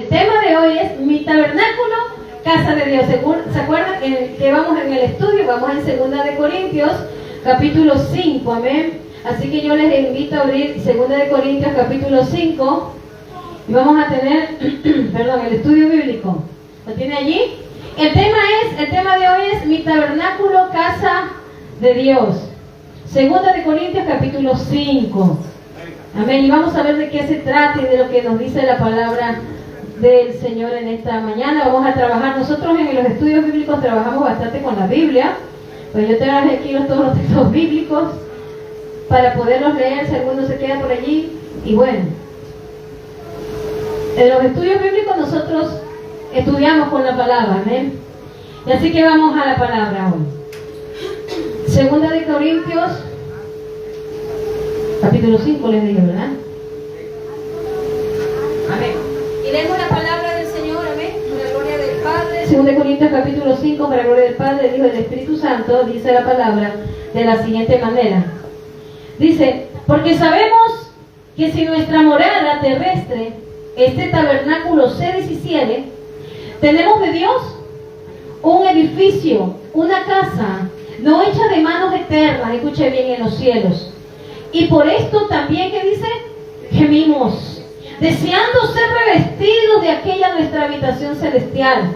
tema de hoy es mi tabernáculo, casa de Dios. ¿Se acuerdan que vamos en el estudio? Vamos en 2 de Corintios, capítulo 5, amén. Así que yo les invito a abrir 2 de Corintios, capítulo 5, y vamos a tener, el estudio bíblico. ¿Lo tiene allí? El tema de hoy es mi tabernáculo, casa de Dios. 2 de Corintios, capítulo 5. Amén. Y vamos a ver de qué se trata y de lo que nos dice la palabra del Señor en esta mañana. Vamos a trabajar. Nosotros en los estudios bíblicos trabajamos bastante con la Biblia. Pues yo traje aquí todos los textos bíblicos para poderlos leer si alguno se queda por allí. Y bueno, en los estudios bíblicos nosotros estudiamos con la palabra, amén. Y así que vamos a la palabra hoy. 2 de Corintios, capítulo 5, les dije, ¿verdad? Amén. Y leemos la palabra del Señor, amén, para la gloria del Padre. 2 Corintios, capítulo 5, para la gloria del Padre, del Hijo y del Espíritu Santo, dice la palabra de la siguiente manera. Dice, porque sabemos que si nuestra morada terrestre, este tabernáculo se deshiciere, tenemos de Dios un edificio, una casa, no hecha de manos eternas, escuche bien, en los cielos. Y por esto también, ¿qué dice? Gemimos, deseando ser revestidos de aquella nuestra habitación celestial.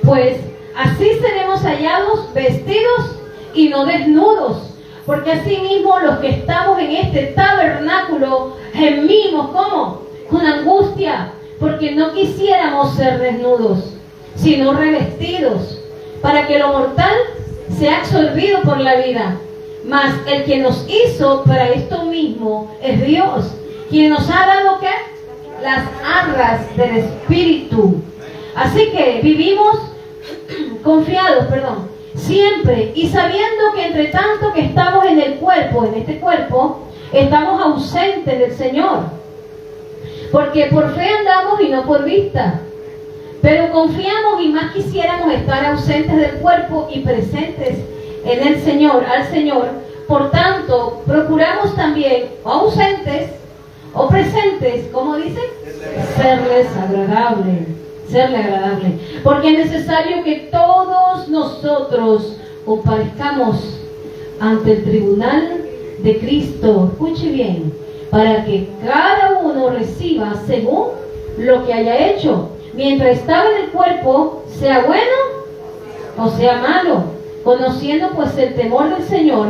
Pues así seremos hallados vestidos y no desnudos. Porque así mismo los que estamos en este tabernáculo gemimos, ¿cómo? Con angustia, porque no quisiéramos ser desnudos, sino revestidos, para que lo mortal sea absorbido por la vida. Mas el que nos hizo para esto mismo es Dios, quien nos ha dado ¿qué? Las arras del Espíritu. Así que vivimos confiados, siempre, y sabiendo que entre tanto que estamos en el cuerpo, en este cuerpo, estamos ausentes del Señor. Porque por fe andamos y no por vista. Pero confiamos y más quisiéramos estar ausentes del cuerpo y presentes en el Señor, al Señor. Por tanto, procuramos también, o ausentes o presentes, ¿cómo dice? Serle agradable. Porque es necesario que todos nosotros comparezcamos ante el tribunal de Cristo. Escuche bien, para que cada uno reciba según lo que haya hecho, mientras estaba en el cuerpo, sea bueno o sea malo. Conociendo pues el temor del Señor,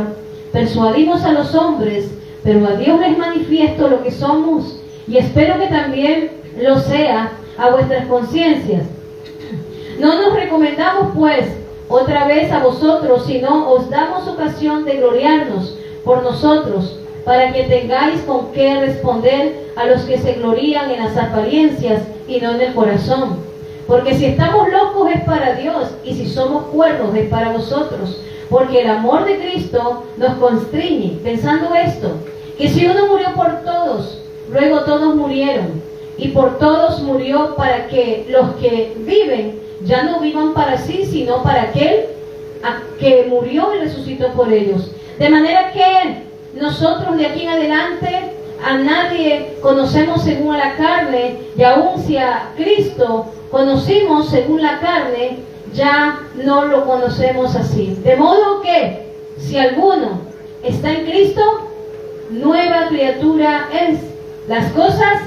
persuadimos a los hombres, pero a Dios les manifiesto lo que somos, y espero que también lo sea a vuestras conciencias. No nos recomendamos pues otra vez a vosotros, sino os damos ocasión de gloriarnos por nosotros, para que tengáis con qué responder a los que se glorían en las apariencias y no en el corazón. Porque si estamos locos es para Dios, y si somos cuerdos es para vosotros. Porque el amor de Cristo nos constriñe, pensando esto, que si uno murió por todos, luego todos murieron. Y por todos murió, para que los que viven ya no vivan para sí, sino para aquel que murió y resucitó por ellos. De manera que nosotros de aquí en adelante a nadie conocemos según la carne, y aun si a Cristo conocimos según la carne, ya no lo conocemos así. De modo que si alguno está en Cristo, nueva criatura es. Las cosas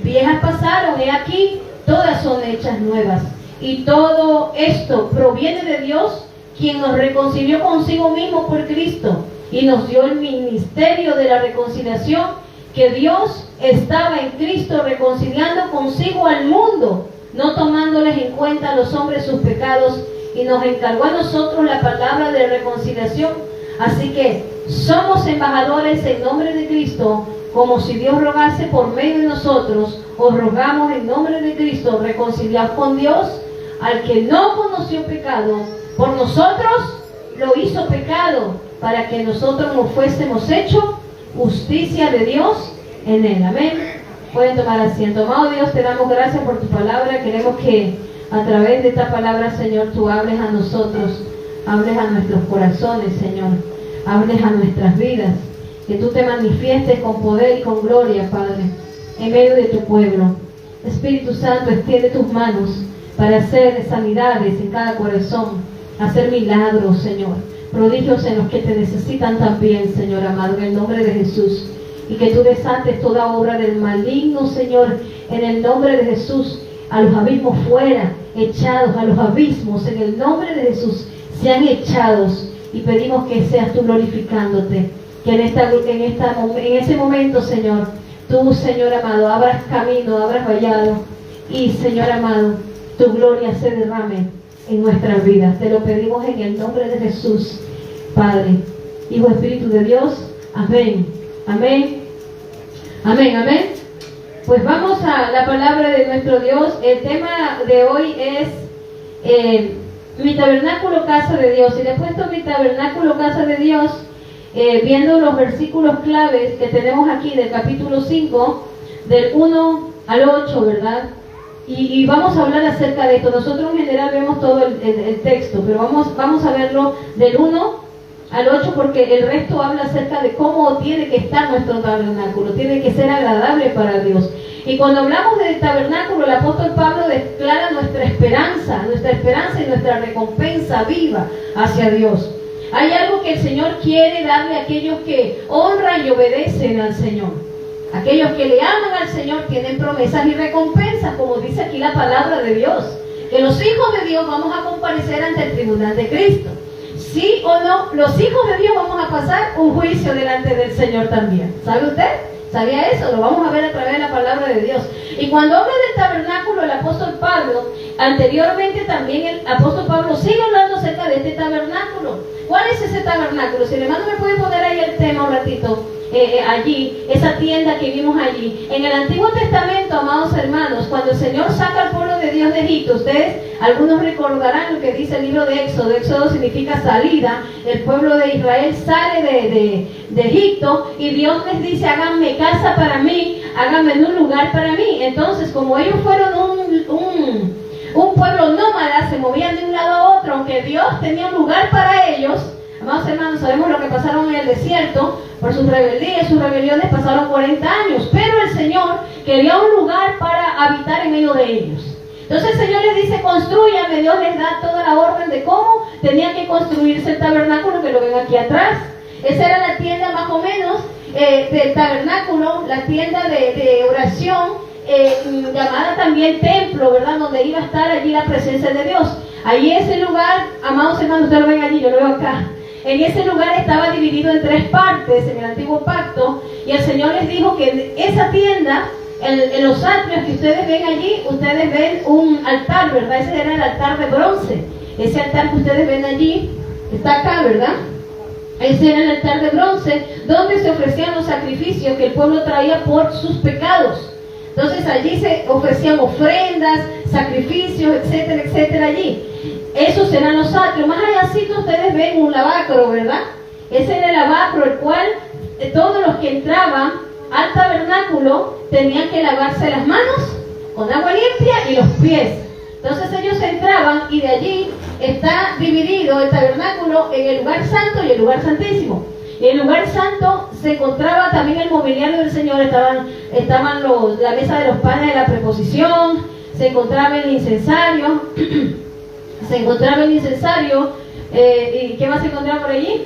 viejas pasaron, he aquí, todas son hechas nuevas. Y todo esto proviene de Dios, quien nos reconcilió consigo mismo por Cristo y nos dio el ministerio de la reconciliación, que Dios estaba en Cristo reconciliando consigo al mundo, no tomándoles en cuenta a los hombres sus pecados, y nos encargó a nosotros la palabra de reconciliación. Así que somos embajadores en nombre de Cristo, como si Dios rogase por medio de nosotros. Os rogamos en nombre de Cristo, reconciliados con Dios. Al que no conoció pecado, por nosotros lo hizo pecado, para que nosotros nos fuésemos hechos justicia de Dios en él. Amén. Pueden tomar asiento. Amado Dios, te damos gracias por tu palabra. Queremos que a través de esta palabra, Señor, tú hables a nosotros, hables a nuestros corazones, Señor, hables a nuestras vidas, que tú te manifiestes con poder y con gloria, Padre, en medio de tu pueblo. Espíritu Santo, extiende tus manos para hacer sanidades en cada corazón, hacer milagros, Señor, prodigios en los que te necesitan también, Señor amado, en el nombre de Jesús. Y que tú desates toda obra del maligno, Señor, en el nombre de Jesús. A los abismos fuera, echados a los abismos, en el nombre de Jesús, sean echados. Y pedimos que seas tú glorificándote, que en ese momento, Señor, tú, Señor amado, abras camino, abras vallado, y, Señor amado, tu gloria se derrame en nuestras vidas. Te lo pedimos en el nombre de Jesús, Padre, Hijo, Espíritu de Dios. Amén, amén, amén, amén. Pues vamos a la palabra de nuestro Dios. El tema de hoy es mi tabernáculo, casa de Dios. Y le he puesto mi tabernáculo, casa de Dios, viendo los versículos claves que tenemos aquí del capítulo 5, del 1 al 8, ¿verdad? Y vamos a hablar acerca de esto. Nosotros en general vemos todo el texto, pero vamos a verlo del 1 al 8, porque el resto habla acerca de cómo tiene que estar nuestro tabernáculo. Tiene que ser agradable para Dios. Y cuando hablamos del tabernáculo, el apóstol Pablo declara nuestra esperanza y nuestra recompensa viva hacia Dios. Hay algo que el Señor quiere darle a aquellos que honran y obedecen al Señor. Aquellos que le aman al Señor tienen promesas y recompensas, como dice aquí la palabra de Dios. Que los hijos de Dios vamos a comparecer ante el tribunal de Cristo. Sí o no, los hijos de Dios vamos a pasar un juicio delante del Señor también. ¿Sabe usted? ¿Sabía eso? Lo vamos a ver a través de la palabra de Dios. Y cuando habla del tabernáculo, el apóstol Pablo, anteriormente también el apóstol Pablo sigue hablando acerca de este tabernáculo. ¿Cuál es ese tabernáculo? Si el hermano me puede poner ahí el tema un ratito, allí, esa tienda que vimos allí. En el Antiguo Testamento, amados hermanos, cuando el Señor saca al pueblo de Dios de Egipto, ustedes, algunos recordarán lo que dice el libro de Éxodo. Éxodo significa salida. El pueblo de Israel sale de Egipto y Dios les dice: háganme casa para mí, háganme un lugar para mí. Entonces, como ellos fueron un pueblo nómada, se movían de un lado a otro, aunque Dios tenía un lugar para ellos. Amados hermanos, sabemos lo que pasaron en el desierto. Por sus rebeldías, sus rebeliones, pasaron 40 años. Pero el Señor quería un lugar para habitar en medio de ellos. Entonces el Señor les dice: construyame. Dios les da toda la orden de cómo tenía que construirse el tabernáculo, que lo ven aquí atrás. Esa era la tienda más o menos del tabernáculo, la tienda de oración, llamada también templo, ¿verdad? Donde iba a estar allí la presencia de Dios. Allí ese lugar, amados hermanos, ustedes lo ven allí, yo lo veo acá. En ese lugar estaba dividido en 3 partes en el antiguo pacto, y el Señor les dijo que en esa tienda, en los atrios que ustedes ven allí, ustedes ven un altar, ¿verdad? Ese era el altar de bronce. Ese altar que ustedes ven allí está acá, ¿verdad? Ese era el altar de bronce donde se ofrecían los sacrificios que el pueblo traía por sus pecados. Entonces allí se ofrecían ofrendas, sacrificios, etcétera, etcétera allí. Esos eran los atrios. Más allácito ustedes ven un lavacro, ¿verdad? Ese era el lavacro, el cual todos los que entraban al tabernáculo tenían que lavarse las manos con agua limpia y los pies. Entonces ellos entraban, y de allí está dividido el tabernáculo en el lugar santo y el lugar santísimo. Y en el lugar santo se encontraba también el mobiliario del Señor. Estaban la mesa de los panes de la preposición, se encontraba el incensario. ¿Y qué más se encontraba por allí?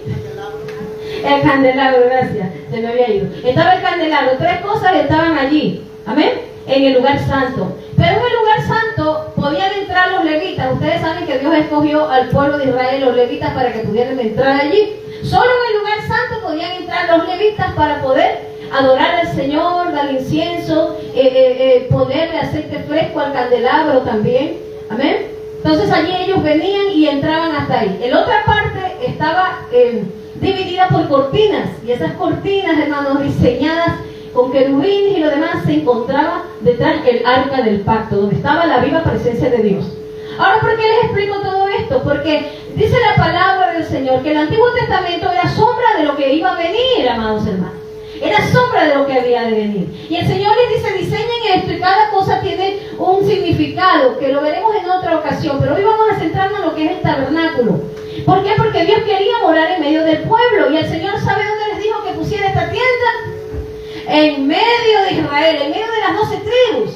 El candelabro, gracias, se me había ido. Estaba el candelabro, 3 cosas estaban allí, amén, en el lugar santo. Pero en el lugar santo podían entrar los levitas. Ustedes saben que Dios escogió al pueblo de Israel, los levitas, para que pudieran entrar allí. Solo en el lugar santo podían entrar los levitas para poder adorar al Señor, dar incienso, ponerle aceite fresco al candelabro también, amén. Entonces allí ellos venían y entraban hasta ahí. En la otra parte estaba dividida por cortinas, y esas cortinas, hermanos, diseñadas con querubines y lo demás, se encontraba detrás del arca del pacto, donde estaba la viva presencia de Dios. Ahora, ¿por qué les explico todo esto? Porque dice la palabra del Señor que el Antiguo Testamento era sombra de lo que iba a venir, amados hermanos. Era sombra de lo que había de venir. Y el Señor les dice: diseñen esto, y cada cosa tiene un significado, que lo veremos en otra ocasión. Pero hoy vamos a centrarnos en lo que es el tabernáculo. ¿Por qué? Porque Dios quería morar en medio del pueblo. Y el Señor, ¿sabe dónde les dijo que pusiera esta tienda? En medio de Israel, en medio de las 12 tribus.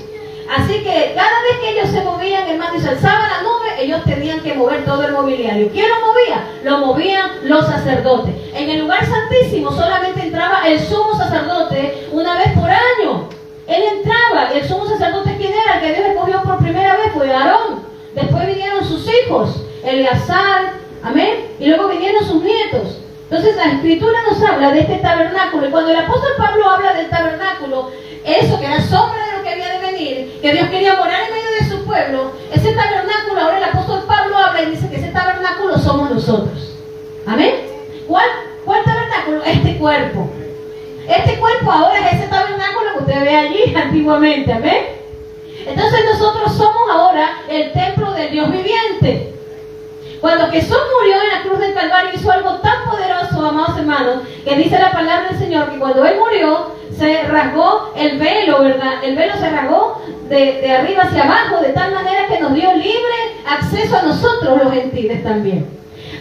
Así que cada vez que ellos se movían, hermano, y se alzaba la nube, ellos tenían que mover todo el mobiliario. ¿Quién lo movía? Lo movían los sacerdotes. En el lugar santísimo solamente entraba el sumo sacerdote una vez por año. Él entraba. El sumo sacerdote, ¿quién era? El que Dios escogió por primera vez fue Aarón. Después vinieron sus hijos, Eleazar, amén, y luego vinieron sus nietos. Entonces la Escritura nos habla de este tabernáculo, y cuando el apóstol Pablo habla del tabernáculo, eso que era sombra de lo que había de venir, que Dios quería morar en medio de su pueblo, ese tabernáculo, ahora el apóstol Pablo habla y dice que ese tabernáculo somos nosotros. Amén. ¿Cuál tabernáculo? Este cuerpo. Este cuerpo ahora es ese tabernáculo que usted ve allí antiguamente. Amén. Entonces nosotros somos ahora el templo del Dios viviente. Cuando Jesús murió en la cruz del Calvario, hizo algo tan poderoso, amados hermanos, que dice la palabra del Señor, que cuando Él murió, se rasgó el velo, ¿verdad? El velo se rasgó de arriba hacia abajo, de tal manera que nos dio libre acceso a nosotros los gentiles también.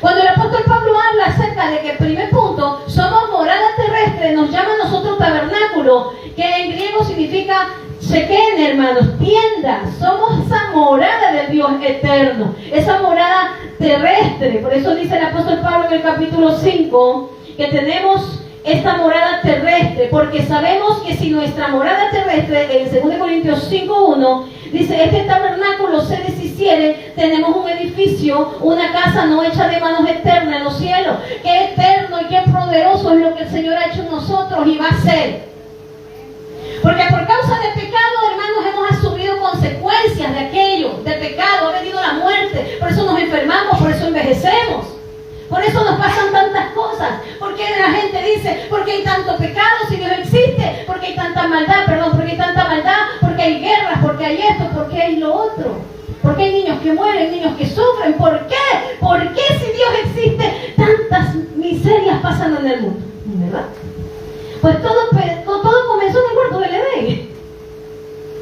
Cuando el apóstol Pablo habla acerca de que, primer punto, somos morada terrestre, nos llama a nosotros tabernáculo, que en griego significa Sheken, hermanos, tienda. Somos esa morada del Dios eterno, esa morada terrestre. Por eso dice el apóstol Pablo en el capítulo 5 que tenemos esta morada terrestre, porque sabemos que si nuestra morada terrestre, en 2 Corintios 5:1, dice, este tabernáculo se deshiciere, tenemos un edificio, una casa no hecha de manos eterna en los cielos. Qué eterno y qué poderoso es lo que el Señor ha hecho en nosotros y va a ser. Porque por causa del pecado, hermanos, hemos asumido consecuencias de aquello, del pecado, ha venido la muerte, por eso nos enfermamos, por eso envejecemos. Por eso nos pasan tantas cosas. Porque la gente dice, ¿por qué hay tanto pecado si Dios existe? ¿Por qué hay tanta maldad? ¿Por qué hay tanta maldad? Porque hay guerras, porque hay esto, porque hay lo otro. Porque hay niños que mueren, niños que sufren. ¿Por qué? ¿Por qué si Dios existe tantas miserias pasan en el mundo? ¿Verdad? Pues todo comenzó en el huerto del Edén.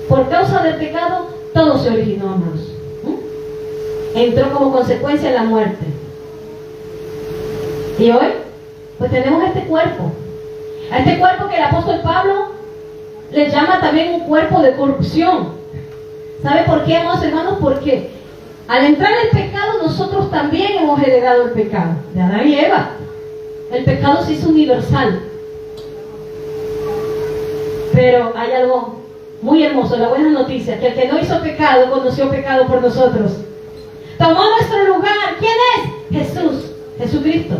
Por causa del pecado, todo se originó, amados. Entró como consecuencia la muerte. Y hoy, pues tenemos este cuerpo. A este cuerpo que el apóstol Pablo le llama también un cuerpo de corrupción. ¿Sabe por qué, amados hermanos? Porque al entrar el pecado, nosotros también hemos heredado el pecado de Adán y Eva. El pecado se hizo universal. Pero hay algo muy hermoso, la buena noticia, que el que no hizo pecado, conoció pecado por nosotros. Tomó nuestro lugar. ¿Quién es? Jesús, Jesucristo.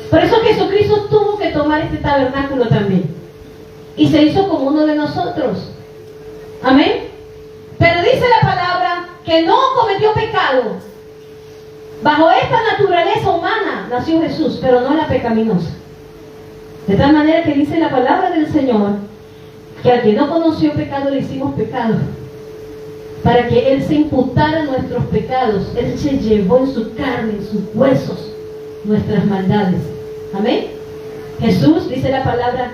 Por eso Jesucristo tuvo que tomar este tabernáculo también. Y se hizo como uno de nosotros. Amén. Pero dice la palabra que no cometió pecado. Bajo esta naturaleza humana nació Jesús, pero no la pecaminosa. De tal manera que dice la palabra del Señor, que al que no conoció pecado le hicimos pecado, para que Él se imputara nuestros pecados. Él se llevó en su carne, en sus huesos, nuestras maldades. Amén. Jesús, dice la palabra,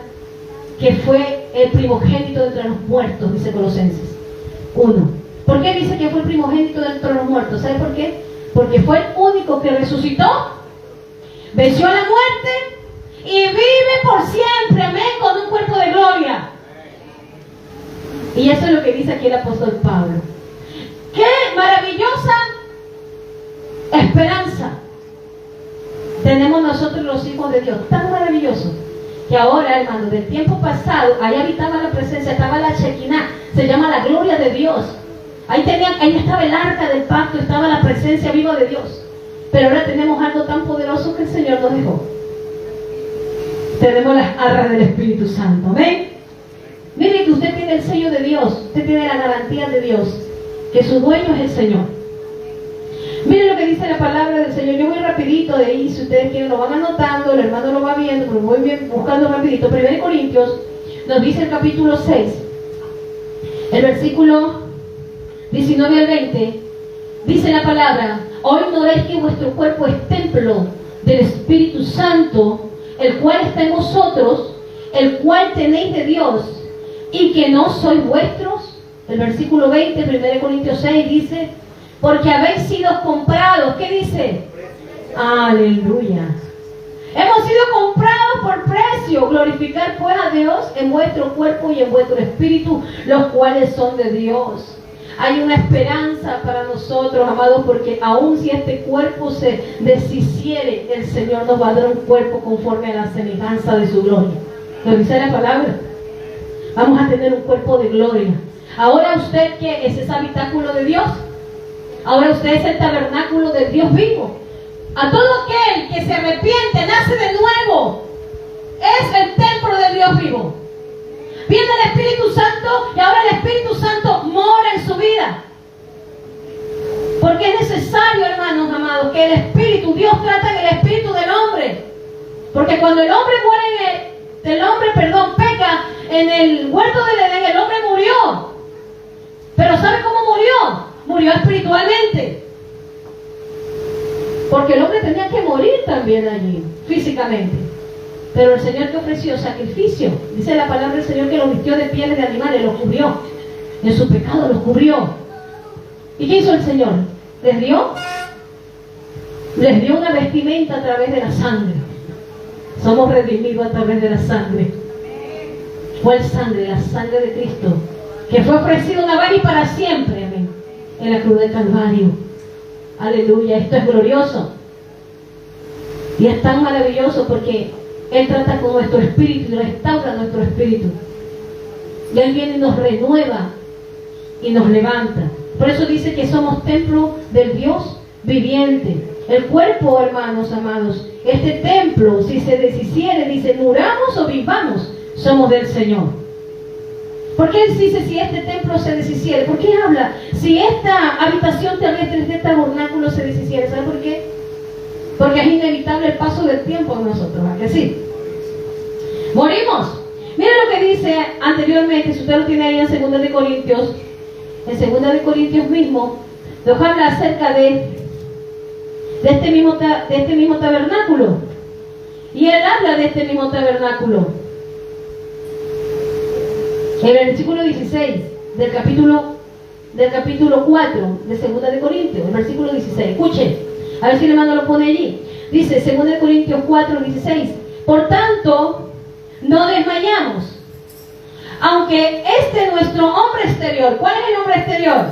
que fue el primogénito entre los muertos, dice Colosenses 1. ¿Por qué dice que fue el primogénito entre los muertos? ¿Sabe por qué? Porque fue el único que resucitó, venció a la muerte y vive por siempre, amén, con un cuerpo de gloria. Y eso es lo que dice aquí el apóstol Pablo. ¡Qué maravillosa esperanza tenemos nosotros los hijos de Dios! Tan maravilloso que ahora, hermano, del tiempo pasado, ahí habitaba la presencia, estaba la Shekinah, se llama la gloria de Dios. Ahí estaba el arca del pacto, estaba la presencia viva de Dios. Pero ahora tenemos algo tan poderoso que el Señor nos dejó. Tenemos las arras del Espíritu Santo. ¿Amén? Mire que usted tiene el sello de Dios, usted tiene la garantía de Dios, que su dueño es el Señor. Mire lo que dice la palabra del Señor. Yo voy rapidito de ahí, si ustedes quieren lo van anotando, el hermano lo va viendo, pero voy bien buscando rapidito. 1 Corintios nos dice el capítulo 6, el versículo 19 al 20, dice la palabra: hoy no veis que vuestro cuerpo es templo del Espíritu Santo, el cual está en vosotros, el cual tenéis de Dios, y que no sois vuestros. El versículo 20, 1 Corintios 6 dice: porque habéis sido comprados. ¿Qué dice? Aleluya. Hemos sido comprados por precio. Glorificar pues a Dios en vuestro cuerpo y en vuestro espíritu, los cuales son de Dios. Hay una esperanza para nosotros, amados, porque aun si este cuerpo se deshiciere, el Señor nos va a dar un cuerpo conforme a la semejanza de su gloria. ¿Lo dice la palabra? Vamos a tener un cuerpo de gloria. Ahora usted, ¿qué es ese habitáculo de Dios? Ahora usted es el tabernáculo del Dios vivo. A todo aquel que se arrepiente, nace de nuevo, es el templo del Dios vivo. Viene el Espíritu Santo y ahora el Espíritu Santo mora en su vida. Porque es necesario, hermanos amados, que el Espíritu, Dios trata en el Espíritu del hombre. Porque cuando el hombre peca en el huerto del Edén, el hombre murió. Pero ¿sabe cómo murió? Murió espiritualmente. Porque el hombre tenía que morir también allí, físicamente. Pero el Señor que ofreció sacrificio, dice la palabra del Señor que los vistió de pieles de animales, los cubrió. En su pecado los cubrió. ¿Y qué hizo el Señor? Les dio una vestimenta a través de la sangre. Somos redimidos a través de la sangre. ¿Cuál sangre? La sangre de Cristo, que fue ofrecida una vez y para siempre, amén, en la cruz del Calvario. Aleluya, esto es glorioso. Y es tan maravilloso porque Él trata con nuestro espíritu y restaura nuestro espíritu. Y Él viene y nos renueva y nos levanta. Por eso dice que somos templo del Dios viviente. El cuerpo, hermanos amados, este templo, si se deshiciere, dice, muramos o vivamos, somos del Señor. ¿Por qué Él dice si este templo se deshiciere? ¿Por qué habla? Si esta habitación terrestre, este tabernáculo se deshiciere, ¿sabe por qué? Porque es inevitable el paso del tiempo en nosotros, ¿a que sí? Morimos. Miren lo que dice anteriormente, si usted lo tiene ahí en 2 de Corintios, en 2 de Corintios mismo, nos habla acerca de este mismo tabernáculo. Y Él habla de este mismo tabernáculo. En el versículo 16 del capítulo 4 de 2 de Corintios, el versículo 16. Escuchen, a ver si el hermano lo pone allí. Dice 2 de Corintios 4, 16. Por tanto, no desmayamos, aunque nuestro hombre exterior, ¿cuál es el hombre exterior?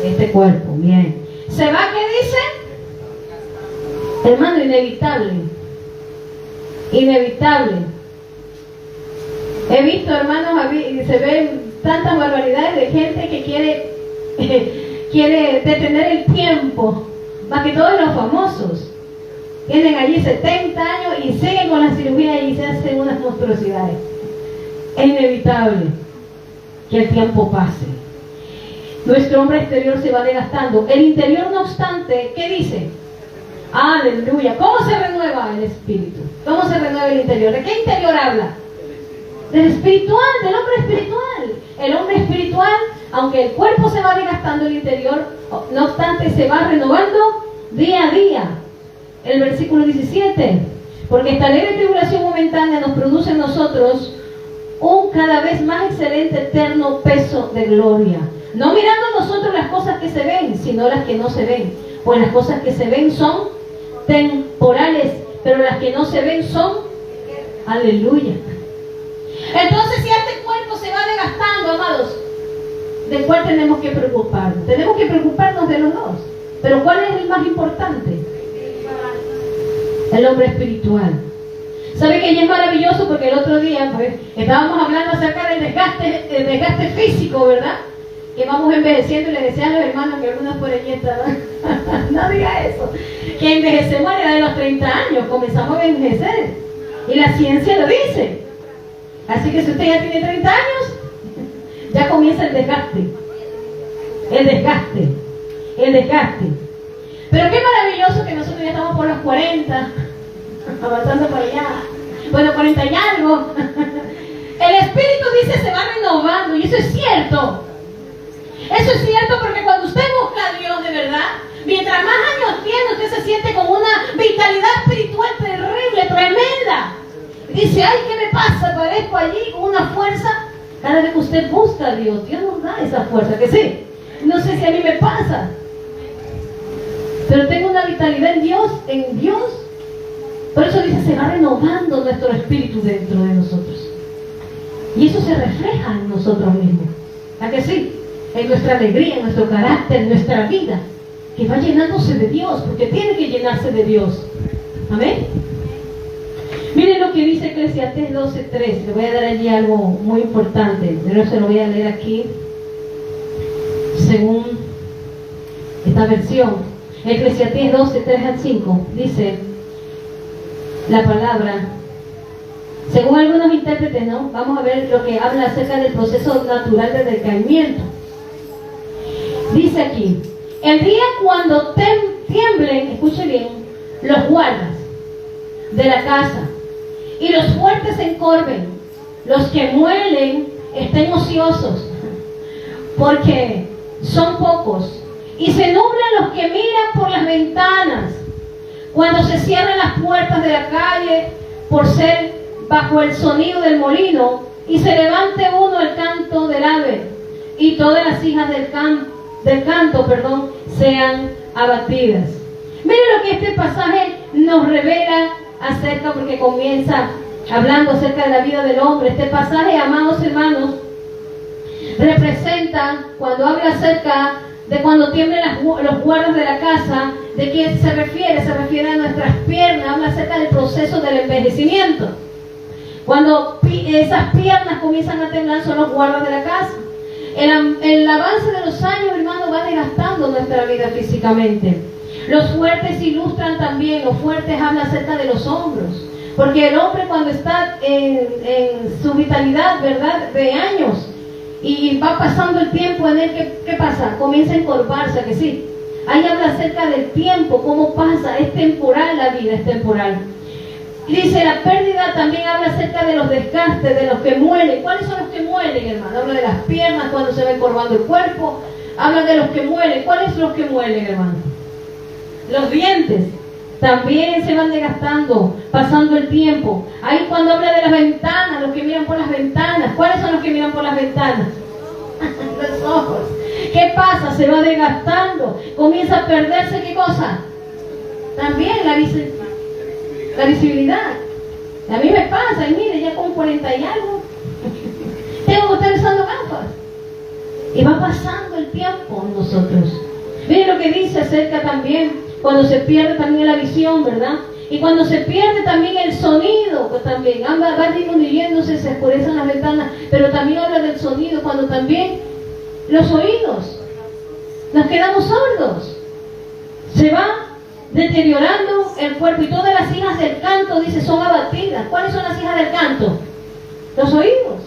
Este cuerpo, bien. ¿Se va qué dice? Hermano, inevitable. Inevitable. He visto, hermanos, se ven tantas barbaridades de gente que quiere detener el tiempo, más que todos los famosos. Tienen allí 70 años y siguen con la cirugía y se hacen unas monstruosidades. Es inevitable que el tiempo pase. Nuestro hombre exterior se va desgastando. El interior, no obstante, ¿qué dice? Aleluya. ¿Cómo se renueva el espíritu? ¿Cómo se renueva el interior? ¿De qué interior habla? Del espiritual, del hombre espiritual. El hombre espiritual, aunque el cuerpo se va desgastando, el interior, no obstante, se va renovando día a día. El versículo 17. Porque esta leve tribulación momentánea nos produce en nosotros un cada vez más excelente eterno peso de gloria. No mirando nosotros las cosas que se ven, sino las que no se ven. Pues las cosas que se ven son temporales, pero las que no se ven son, aleluya. Entonces, si este cuerpo se va desgastando, amados, ¿de cuál tenemos que preocuparnos? Tenemos que preocuparnos de los dos. Pero ¿cuál es el más importante? El hombre espiritual. ¿Sabe que ya es maravilloso? Porque el otro día pues, estábamos hablando acerca del desgaste físico, ¿verdad? Que vamos envejeciendo y le decía a los hermanos que algunos por allí estaban. No diga eso. Que envejecemos a la edad de los 30 años, comenzamos a envejecer. Y la ciencia lo dice. Así que si usted ya tiene 30 años, ya comienza el desgaste. El desgaste. El desgaste. Pero qué maravilloso que nosotros ya estamos por los 40, avanzando por allá. Bueno, 40 y algo. El Espíritu dice se va renovando, y eso es cierto. Eso es cierto porque cuando usted busca a Dios de verdad, mientras más años tiene, usted se siente con una vitalidad espiritual terrible, tremenda. Dice, ay, ¿qué me pasa? Parezco allí con una fuerza. Cada vez que usted busca a Dios, Dios nos da esa fuerza, que sí. No sé si a mí me pasa, pero tengo una vitalidad en Dios Por eso dice, se va renovando nuestro espíritu dentro de nosotros. Y eso se refleja en nosotros mismos. ¿A que sí? En nuestra alegría, en nuestro carácter, en nuestra vida, que va llenándose de Dios, porque tiene que llenarse de Dios. Amén. Miren lo que dice Eclesiastés 12:3. Le voy a dar allí algo muy importante. Pero se lo voy a leer aquí, según esta versión. Eclesiastés 12:3-5. Dice la palabra, según algunos intérpretes, ¿no? Vamos a ver lo que habla acerca del proceso natural de decaimiento. Dice aquí, el día cuando tiemblen, escuche bien, los guardas de la casa y los fuertes se encorven, los que muelen estén ociosos, porque son pocos, y se nublan los que miran por las ventanas, cuando se cierran las puertas de la calle por ser bajo el sonido del molino, y se levante uno el canto del ave, y todas las hijas del canto, sean abatidas. Miren lo que este pasaje nos revela acerca, porque comienza hablando acerca de la vida del hombre. Este pasaje, amados hermanos, representa, cuando habla acerca de cuando tiemblan los guardas de la casa, ¿de qué se refiere? Se refiere a nuestras piernas, habla acerca del proceso del envejecimiento. Cuando esas piernas comienzan a temblar, son los guardas de la casa. El avance de los años, hermano, va desgastando nuestra vida físicamente. Los fuertes ilustran también, los fuertes hablan acerca de los hombros, porque el hombre cuando está en su vitalidad, ¿verdad?, de años, y va pasando el tiempo en él, ¿qué pasa? Comienza a encorvarse, ¿a que sí? Ahí habla acerca del tiempo, cómo pasa, es temporal, la vida es temporal. Y dice, la pérdida también habla acerca de los desgastes, de los que muelen. ¿Cuáles son los que muelen, hermano? Habla de las piernas cuando se va encorvando el cuerpo, habla de los que muelen. ¿Cuáles son los que muelen, hermano? Los dientes también se van desgastando, pasando el tiempo. Ahí cuando habla de las ventanas, los que miran por las ventanas, ¿cuáles son los que miran por las ventanas? Los ojos. ¿Qué pasa? Se va desgastando, comienza a perderse, ¿qué cosa? También la visibilidad. A mí me pasa, y mire, ya con 40 y algo, tengo que estar usando gafas. Y va pasando el tiempo en nosotros. Miren lo que dice acerca también, cuando se pierde también la visión, ¿verdad? Y cuando se pierde también el sonido, pues también va disminuyéndose, se oscurecen las ventanas, pero también habla del sonido, cuando también los oídos, nos quedamos sordos, se va deteriorando el cuerpo, y todas las hijas del canto, dice, son abatidas. ¿Cuáles son las hijas del canto? Los oídos.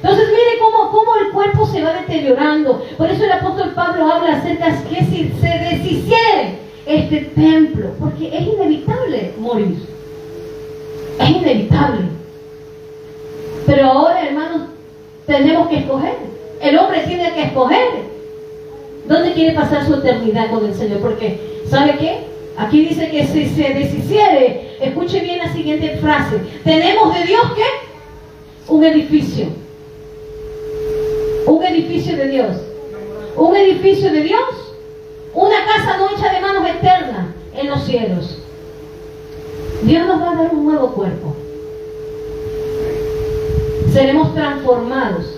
Entonces mire cómo el cuerpo se va deteriorando. Por eso el apóstol Pablo habla acerca de que si se deshiciere este templo, porque es inevitable morir, es inevitable. Pero ahora, hermanos, tenemos que escoger. El hombre tiene que escoger dónde quiere pasar su eternidad con el Señor, porque ¿sabe qué? Aquí dice que si se deshiciere, escuche bien la siguiente frase: tenemos de Dios, ¿qué? Un edificio. Un edificio de Dios. Un edificio de Dios. Una casa no hecha de manos eternas en los cielos. Dios nos va a dar un nuevo cuerpo. Seremos transformados.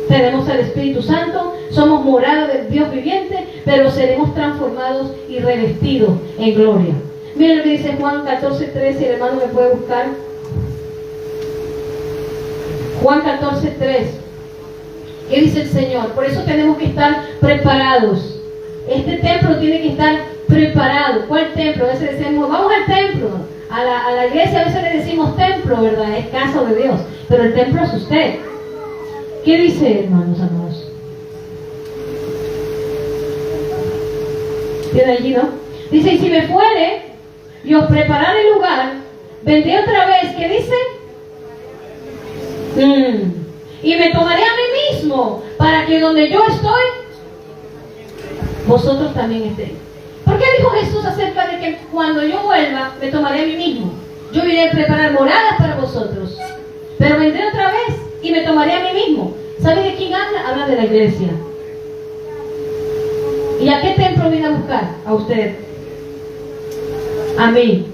Tenemos el Espíritu Santo, somos morada del Dios viviente, pero seremos transformados y revestidos en gloria. Miren lo que dice Juan 14:3, si el hermano me puede buscar. Juan 14:3. ¿Qué dice el Señor? Por eso tenemos que estar preparados. Este templo tiene que estar preparado. ¿Cuál templo? A veces decimos, vamos al templo. A la iglesia a veces le decimos templo, ¿verdad? Es casa de Dios. Pero el templo es usted. ¿Qué dice, hermanos amados? ¿Tiene allí, no? Dice, y si me fuere y os prepararé el lugar, vendré otra vez. ¿Qué dice? Y me tomaré a mí mismo, para que donde yo estoy, vosotros también estéis. ¿Por qué dijo Jesús acerca de que cuando yo vuelva, me tomaré a mí mismo? Yo iré a preparar moradas para vosotros, pero vendré otra vez y me tomaré a mí mismo. ¿Sabe de quién habla? Habla de la iglesia. ¿Y a qué templo viene a buscar? A usted. A mí.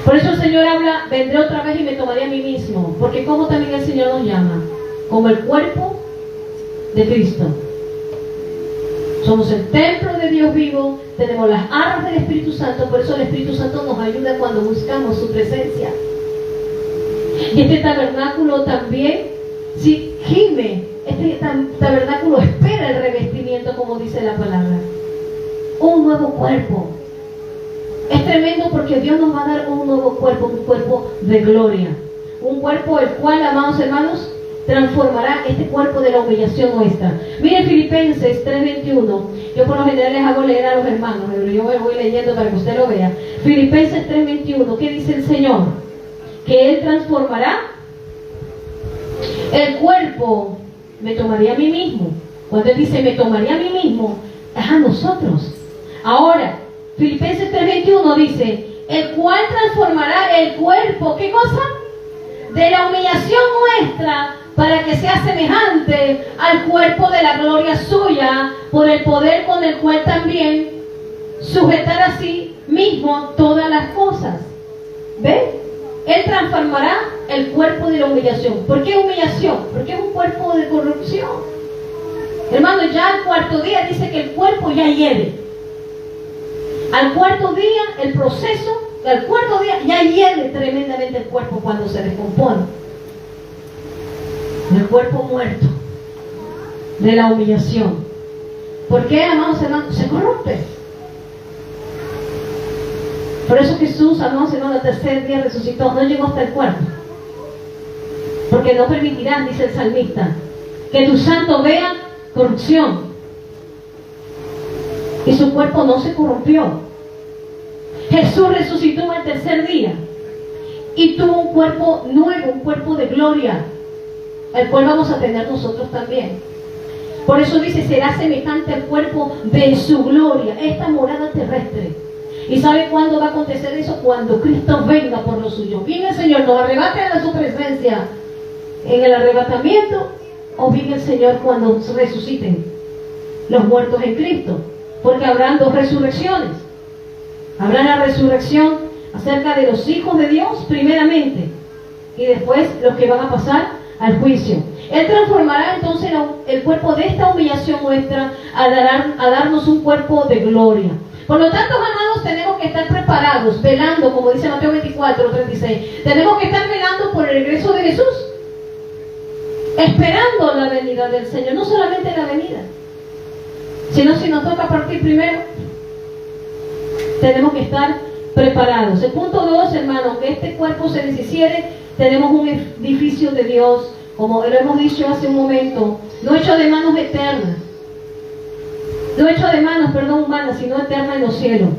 Por eso el Señor habla, vendré otra vez y me tomaré a mí mismo. Porque como también el Señor nos llama, como el cuerpo de Cristo. Somos el templo de Dios vivo, tenemos las arras del Espíritu Santo, por eso el Espíritu Santo nos ayuda cuando buscamos su presencia. Y este tabernáculo también, si gime, este tabernáculo espera el revestimiento, como dice la palabra. Un nuevo cuerpo. Es tremendo porque Dios nos va a dar un nuevo cuerpo, un cuerpo de gloria. Un cuerpo el cual, amados hermanos, transformará este cuerpo de la humillación nuestra. Miren Filipenses 3:21. Yo por lo general les hago leer a los hermanos, pero yo voy leyendo para que usted lo vea. Filipenses 3:21. ¿Qué dice el Señor? Que Él transformará el cuerpo. Me tomaría a mí mismo. Cuando Él dice me tomaría a mí mismo, es a nosotros. Ahora, Filipenses 3:21 dice, el cual transformará el cuerpo, ¿qué cosa? De la humillación nuestra, para que sea semejante al cuerpo de la gloria suya, por el poder con el cual también sujetar a sí mismo todas las cosas. ¿Ve? Él transformará el cuerpo de la humillación. ¿Por qué humillación? Porque es un cuerpo de corrupción. Hermano, ya al cuarto día dice que el cuerpo ya hiede. Al cuarto día, el proceso, al cuarto día ya hiede tremendamente el cuerpo cuando se descompone. El cuerpo muerto de la humillación. ¿Por qué, amados hermanos? Se corrompe. Por eso Jesús, amados hermanos, el tercer día resucitó, no llegó hasta el cuarto. Porque no permitirán, dice el salmista, que tu santo vea corrupción. Y su cuerpo no se corrompió. Jesús resucitó el tercer día y tuvo un cuerpo nuevo, un cuerpo de gloria, el cual vamos a tener nosotros también. Por eso dice, será semejante al cuerpo de su gloria, esta morada terrestre. ¿Y sabe cuándo va a acontecer eso? Cuando Cristo venga por lo suyo. Bien el Señor nos arrebate a su presencia en el arrebatamiento, o bien el Señor cuando resuciten los muertos en Cristo. Porque habrán dos resurrecciones. Habrá la resurrección acerca de los hijos de Dios primeramente, y después los que van a pasar al juicio. Él transformará entonces el cuerpo de esta humillación nuestra a darnos un cuerpo de gloria. Por lo tanto, amados, tenemos que estar preparados, velando, como dice Mateo 24:36. Tenemos que estar velando por el regreso de Jesús, esperando la venida del Señor. No solamente la venida, sino si nos toca partir primero, tenemos que estar preparados. El punto 2, hermanos, que este cuerpo se deshiciere, tenemos un edificio de Dios, como lo hemos dicho hace un momento, no hecho de manos eternas, no hecho de manos, humanas, sino eterna en los cielos.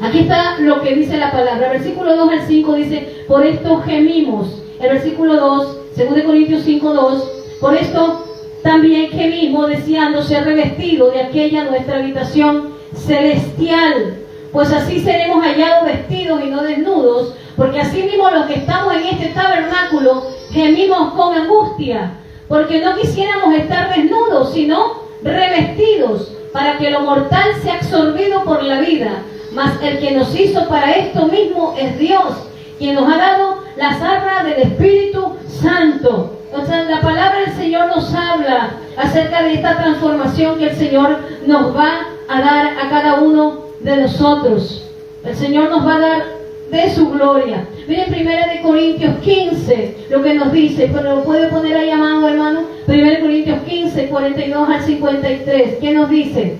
Aquí está lo que dice la palabra. El versículo 2 al 5 dice, por esto gemimos. El versículo 2, 2 Corintios 5:2, por esto también gemimos, deseando ser revestidos de aquella nuestra habitación celestial, pues así seremos hallados vestidos y no desnudos, porque así mismo los que estamos en este tabernáculo gemimos con angustia, porque no quisiéramos estar desnudos, sino revestidos, para que lo mortal sea absorbido por la vida. Mas el que nos hizo para esto mismo es Dios, quien nos ha dado las arras del Espíritu Santo. O sea, la palabra del Señor nos habla acerca de esta transformación que el Señor nos va a dar a cada uno de nosotros. El Señor nos va a dar de su gloria. Miren 1 Corintios 15, lo que nos dice, pero lo puede poner ahí, amado hermano. 1 Corintios 15, 42 al 53. ¿Qué nos dice?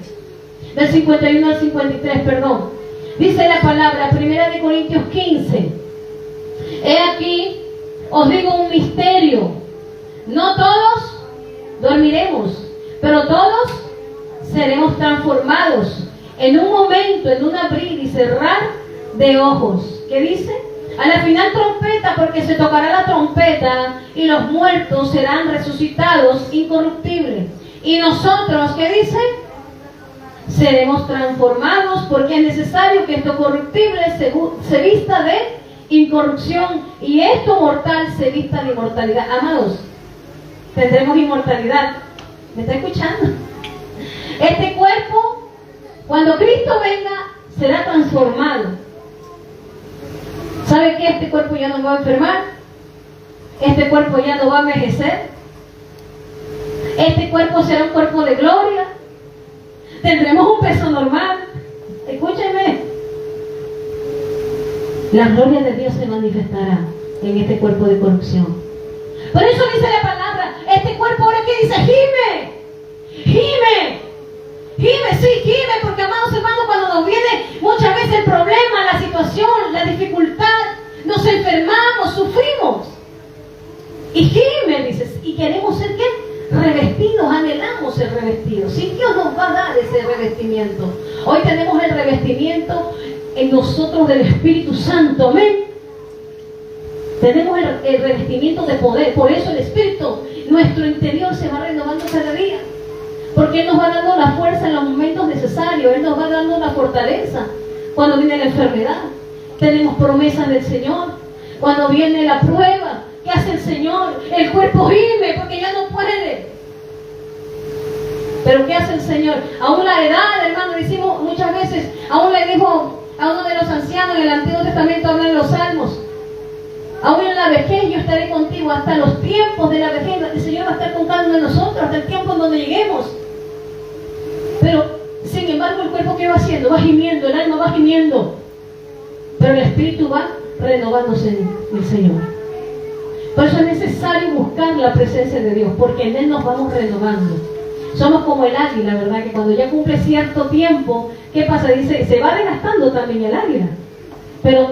Del 51 al 53, perdón. Dice la palabra, 1 Corintios 15. He aquí, os digo un misterio. No todos dormiremos, pero todos seremos transformados en un momento, en un abrir y cerrar de ojos. ¿Qué dice? A la final trompeta, porque se tocará la trompeta y los muertos serán resucitados incorruptibles. Y nosotros, ¿qué dice? Seremos transformados, porque es necesario que esto corruptible se vista de incorrupción y esto mortal se vista de inmortalidad. Amados, tendremos inmortalidad. ¿Me está escuchando? Este cuerpo, cuando Cristo venga, será transformado. ¿Sabe qué? Este cuerpo ya no va a enfermar. Este cuerpo ya no va a envejecer. Este cuerpo será un cuerpo de gloria. Tendremos un peso normal. Escúchenme. La gloria de Dios se manifestará en este cuerpo de corrupción. Por eso dice la palabra, este cuerpo ahora que dice, gime, gime, gime, sí, gime, porque amados hermanos, cuando nos viene muchas veces el problema, la situación, la dificultad, nos enfermamos, sufrimos. Y gime, dices, y queremos ser ¿qué? Revestidos, anhelamos ser revestidos. Si Dios nos va a dar ese revestimiento. Hoy tenemos el revestimiento en nosotros del Espíritu Santo, amén. Tenemos el revestimiento de poder. Por eso el Espíritu, nuestro interior se va renovando cada día. Porque Él nos va dando la fuerza en los momentos necesarios. Él nos va dando la fortaleza cuando viene la enfermedad. Tenemos promesas del Señor. Cuando viene la prueba, ¿qué hace el Señor? El cuerpo gime porque ya no puede. Pero ¿qué hace el Señor? Aún la edad, hermano, decimos muchas veces, aún le dijo a uno de los ancianos en el Antiguo Testamento, habla en los Salmos, aún en la vejez yo estaré contigo, hasta los tiempos de la vejez el Señor va a estar con cada uno de nosotros, hasta el tiempo en donde lleguemos. Pero sin embargo el cuerpo, ¿qué va haciendo? Va gimiendo, el alma va gimiendo, pero el espíritu va renovándose en el Señor. Por eso es necesario buscar la presencia de Dios, porque en Él nos vamos renovando. Somos como el águila, ¿verdad? Que cuando ya cumple cierto tiempo, ¿qué pasa? Dice, se va desgastando también el águila, pero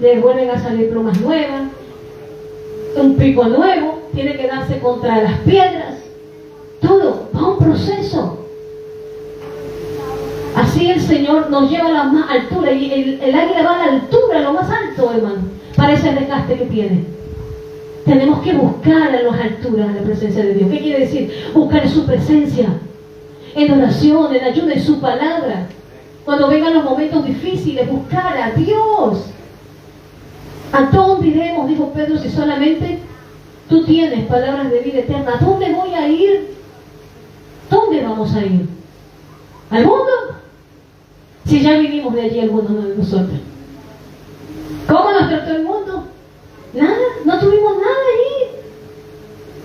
le vuelven a salir plumas nuevas, un pico nuevo, tiene que darse contra las piedras, todo, va a un proceso. Así el Señor nos lleva a la más altura, y el águila va a la altura, lo más alto, hermano, para ese desgaste que tiene. Tenemos que buscar a las alturas la presencia de Dios. ¿Qué quiere decir? Buscar en su presencia, en oración, en ayuda, en su palabra. Cuando vengan los momentos difíciles, buscar a Dios. ¿A dónde iremos? Dijo Pedro, si solamente tú tienes palabras de vida eterna. ¿A dónde voy a ir? ¿Dónde vamos a ir? ¿Al mundo? Si ya vinimos de allí, algunos de nosotros. ¿Cómo nos trató el mundo? Nada, no tuvimos nada allí.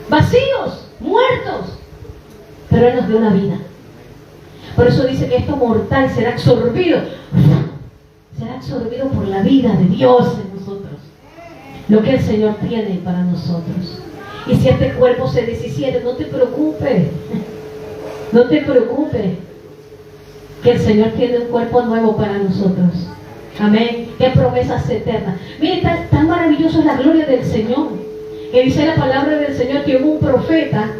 Vacíos, muertos. Pero Él nos dio la vida. Por eso dice que esto mortal será absorbido. Será absorbido por la vida de Dios en nosotros. Lo que el Señor tiene para nosotros. Y si este cuerpo se deshiciere, no te preocupes. No te preocupes. Que el Señor tiene un cuerpo nuevo para nosotros. Amén. Qué promesas eternas. Miren, tan maravilloso es la gloria del Señor, que dice la palabra del Señor que hubo un profeta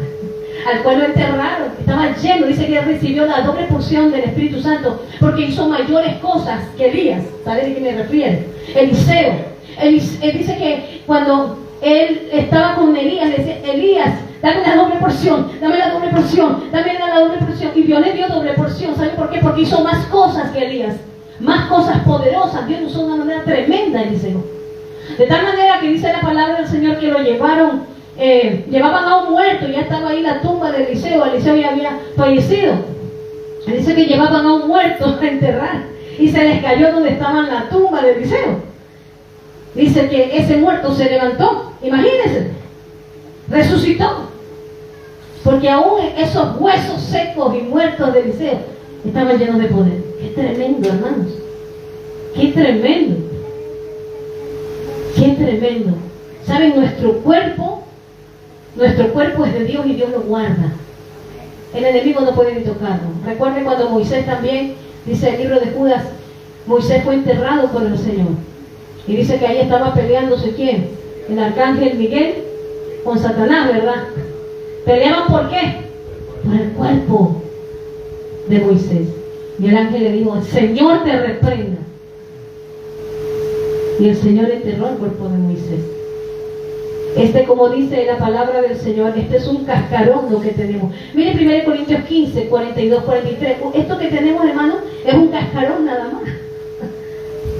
al cual lo enterraron, estaba lleno, dice que recibió la doble porción del Espíritu Santo porque hizo mayores cosas que Elías. ¿Sabe de qué me refiero? Eliseo. Él dice que cuando él estaba con Elías, le decía, Elías, dame la doble porción, dame la doble porción, dame la doble porción. Y Dios le dio doble porción. ¿Sabe por qué? Porque hizo más cosas que Elías. Más cosas poderosas. Dios usó de una manera tremenda a Eliseo. De tal manera que dice la palabra del Señor que lo llevaban a un muerto. Ya estaba ahí la tumba de Eliseo. Eliseo ya había fallecido. Dice que llevaban a un muerto a enterrar y se les cayó donde estaba la tumba de Eliseo. Dice que ese muerto se levantó. Imagínense, resucitó, porque aún esos huesos secos y muertos de Eliseo estaban llenos de poder. Qué tremendo, hermanos. Qué tremendo. Qué tremendo. ¿Saben? Nuestro cuerpo es de Dios y Dios lo guarda. El enemigo no puede ni tocarlo. Recuerden cuando Moisés también, dice el libro de Judas, Moisés fue enterrado por el Señor. Y dice que ahí estaba peleándose ¿quién? El arcángel Miguel con Satanás, ¿verdad? ¿Peleaban por qué? Por el cuerpo de Moisés. Y el ángel le dijo, el Señor te reprenda. Y el Señor enterró el cuerpo de Moisés. Como dice la palabra del Señor, es un cascarón lo que tenemos. Mire 1 Corintios 15, 42, 43. Esto que tenemos, hermano, es un cascarón nada más.